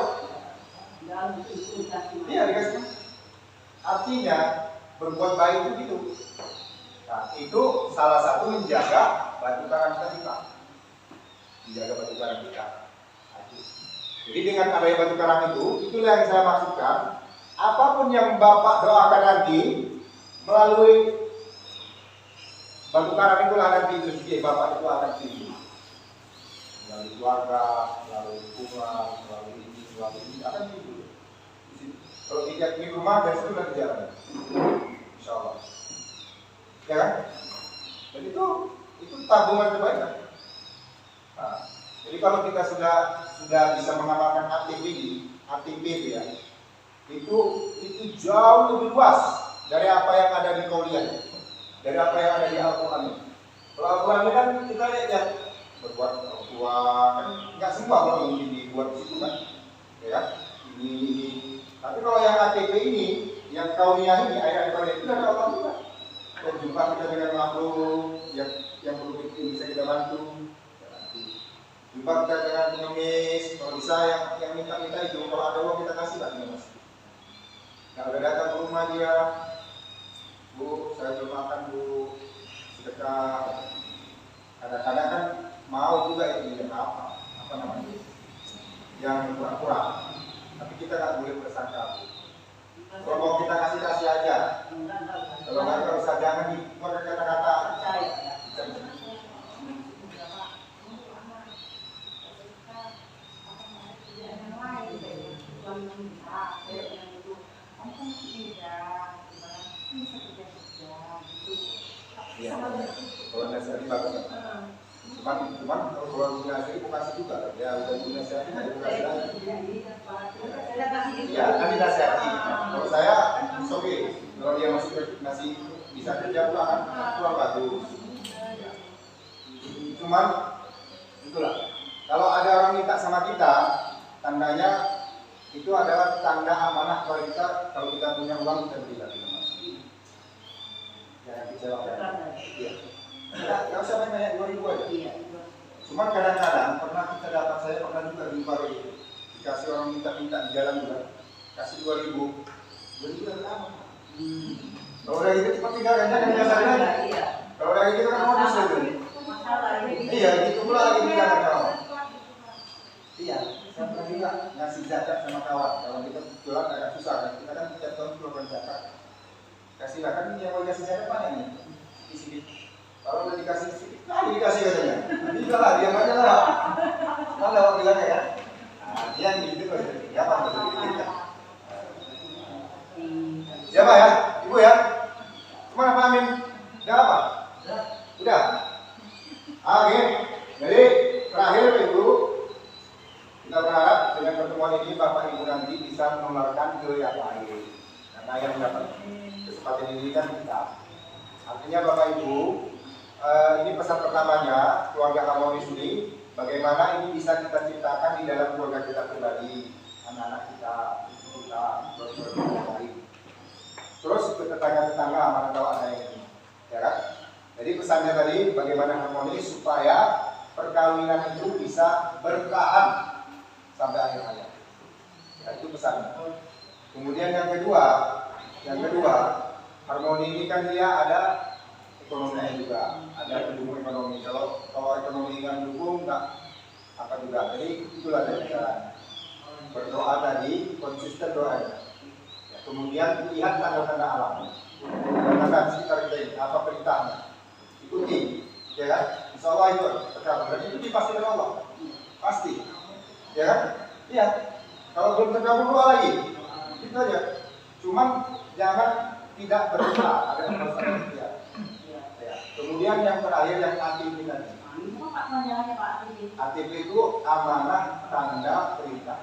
Iya dikasih. Artinya berbuat baik itu gitu. Nah itu salah satu menjaga batu karang kita. Menjaga batu karang kita. Jadi dengan adanya batu karang itu, itulah yang saya maksudkan. Apapun yang Bapak doakan nanti melalui batu karang itulah nanti itu sendiri Bapak itu akan tinggi. Melalui keluarga, melalui lingkungan, melalui ini akan tinggi. Kalau tidak di rumah dari situ nanti jalan, insya Allah. Ya kan? Dan itu tabungan kebaikan. Nah, jadi kalau kita sudah bisa mengamalkan ATP itu ya, itu jauh lebih luas dari apa yang ada di Kaulian, dari apa yang ada di Al-Quran. Kalau Al-Quran ini kan kita lihat ya, berbuat orang tua kan nggak semua kalau mungkin dibuat di situ kan, ya kan? Ini. Tapi kalau yang ATP ini, yang Kaulian ini, ayat Kaulian itu ada Allah juga. Berjumpa kita dengan makhluk yang perlu bisa kita bantu. Jumpa kita dengan pengemis, kalau bisa yang minta itu, kalau ada uang kita kasih lah mas. Kalau ada datang ke rumah dia, Bu, saya belum makan Bu, sedekah. Kadang-kadang kan mau juga itu yang apa namanya, yang kurang-kurang. Tapi kita nggak boleh bersangka. Kalau mau kita kasih aja. Kalau nggak usah jangan dikeluarkan kata-kata. Iya. Kalau nasihat bagus. Cuman kalau nasihat itu kasih juga. Ya udah nasihat itu kasih lagi. Iya, nanti nasihati. Kalau saya, oke. Kalau dia masih bisa kerja pulang bagus. Cuman itulah. Kalau ada orang minta sama kita, tandanya itu adalah tanda amanah kalau kita punya uang kita berikan. Ya, dijawabkan. Iya. Nggak usah banyak 2.000 aja. Iya. Cuman kadang-kadang saya pernah juga jumpa itu. Dikasih orang minta di jalan juga, kasih 2.000 udah lama. Kalau udah gitu cepat tinggalkan jangan biasanya. Iya. Kalau udah gitu kan modus itu. Masalah ini. Iya, gitu pula lagi tinggalkan kawan. Iya, saya pernah juga ngasih zakat sama kawan. Kalau kita jualan agak susah kan, kita kan tiap tahun keluarkan zakat. Kasihlah kan yang mau dikasih zakat banyak nih, sedikit. Kalau udah dikasih sedikit, lagi dikasih katanya. Nanti juga lah, diam aja lah. Kan lewat bilangnya ya. Nah, dia yang gitu loh, siapa betul kita. Siapa ya, Ibu ya? Gimana Pak Amin? Udah apa? Udah. Oke, jadi terakhir Ibu, kita berharap dengan pertemuan ini Bapak Ibu nanti bisa menularkan ke yang lain. Karena yang mendapat kesempatan ini kan kita. Artinya Bapak Ibu, ini pesan pertamanya keluarga harmonis ini. Bagaimana ini bisa kita ciptakan di dalam keluarga kita pribadi, anak-anak kita, keluarga yang lain. Terus ke tetangga-tetangga mana tahu ada ini, ya kan? Jadi pesannya tadi bagaimana harmonis supaya perkawinan itu bisa bertahan sampai akhir hayat. Ya, itu pesannya. Kemudian yang kedua, harmoni ini kan dia ada ekonominya juga, ada pendukung ekonomi. Kalau ekonomi nggak mendukung, nggak apa juga. Jadi itulah dari caranya. Berdoa tadi, konsisten doanya. Ya, kemudian lihat tanda-tanda alam, tanda-tanda sekitar kita ini, apa perintahnya, ikuti, ya kan? Insya Allah itu terkabul. Dan itu dipastikan Allah, pasti, ya kan? Iya. Kalau belum terkabul doa lagi, itu aja. Cuman jangan tidak berdoa, ada perasaan ya. Ya. Kemudian yang terakhir yang ATP tadi. ATP itu amanah tanda perintah.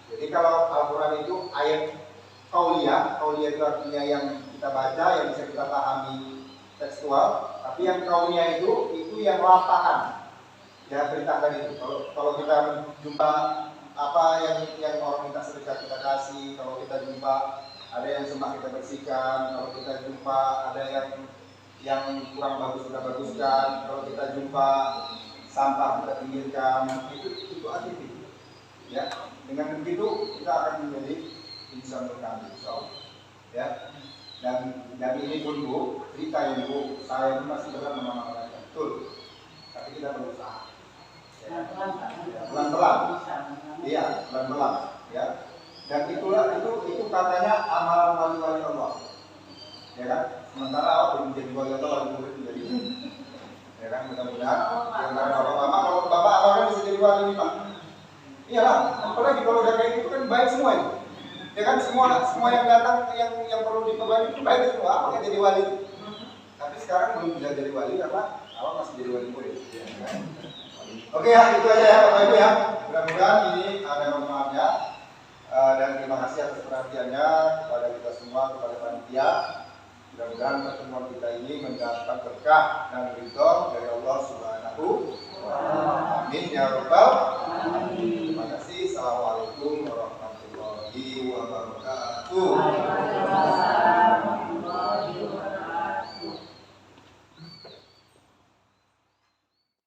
Jadi kalau Al-Quran itu ayat kauliyah itu artinya yang kita baca, yang bisa kita pahami tekstual. Tapi yang kauliyah itu yang lapangan. Ya perintah tadi itu. Kalau kita jumpa apa yang orang minta sedekah kita kasih, kalau kita jumpa ada yang sembah kita bersihkan, kalau kita jumpa ada yang kurang bagus kita baguskan, kalau kita jumpa sampah kita pinggirkan, itu ATP. Ya, dengan begitu kita akan menjadi insan berkah, insya. Ya, dan ini pun Bu, cerita ini Bu, saya pun masih berat mengamalkan betul, tapi kita berusaha. Pelan-pelan, iya pelan-pelan, ya. Dan itu katanya amalan wali-wali Allah, ya kan? Sementara belum menjadi wali Allah, wali murid menjadi, ya kan? Mudah-mudahan, bapak-bapak, kalau bapak kan bisa jadi wali nih Pak. Iyalah, apalagi kalau udah kayak gitu kan baik semua itu, ya kan? Semua yang datang yang perlu diperbaiki itu baik semua, apakah jadi wali? Tapi sekarang belum bisa jadi wali karena awak masih jadi wali murid, ya kan? Oke ya, itu aja ya Bapak Ibu ya. Mudah-mudahan ini ada manfaatnya. Dan terima kasih atas perhatiannya kepada kita semua, kepada panitia. Mudah-mudahan pertemuan kita ini mendapat berkah dan ridho dari Allah Subhanahu wa Ta'ala. Amin ya Rabbal alamin. Terima kasih. Assalamualaikum warahmatullahi wabarakatuh.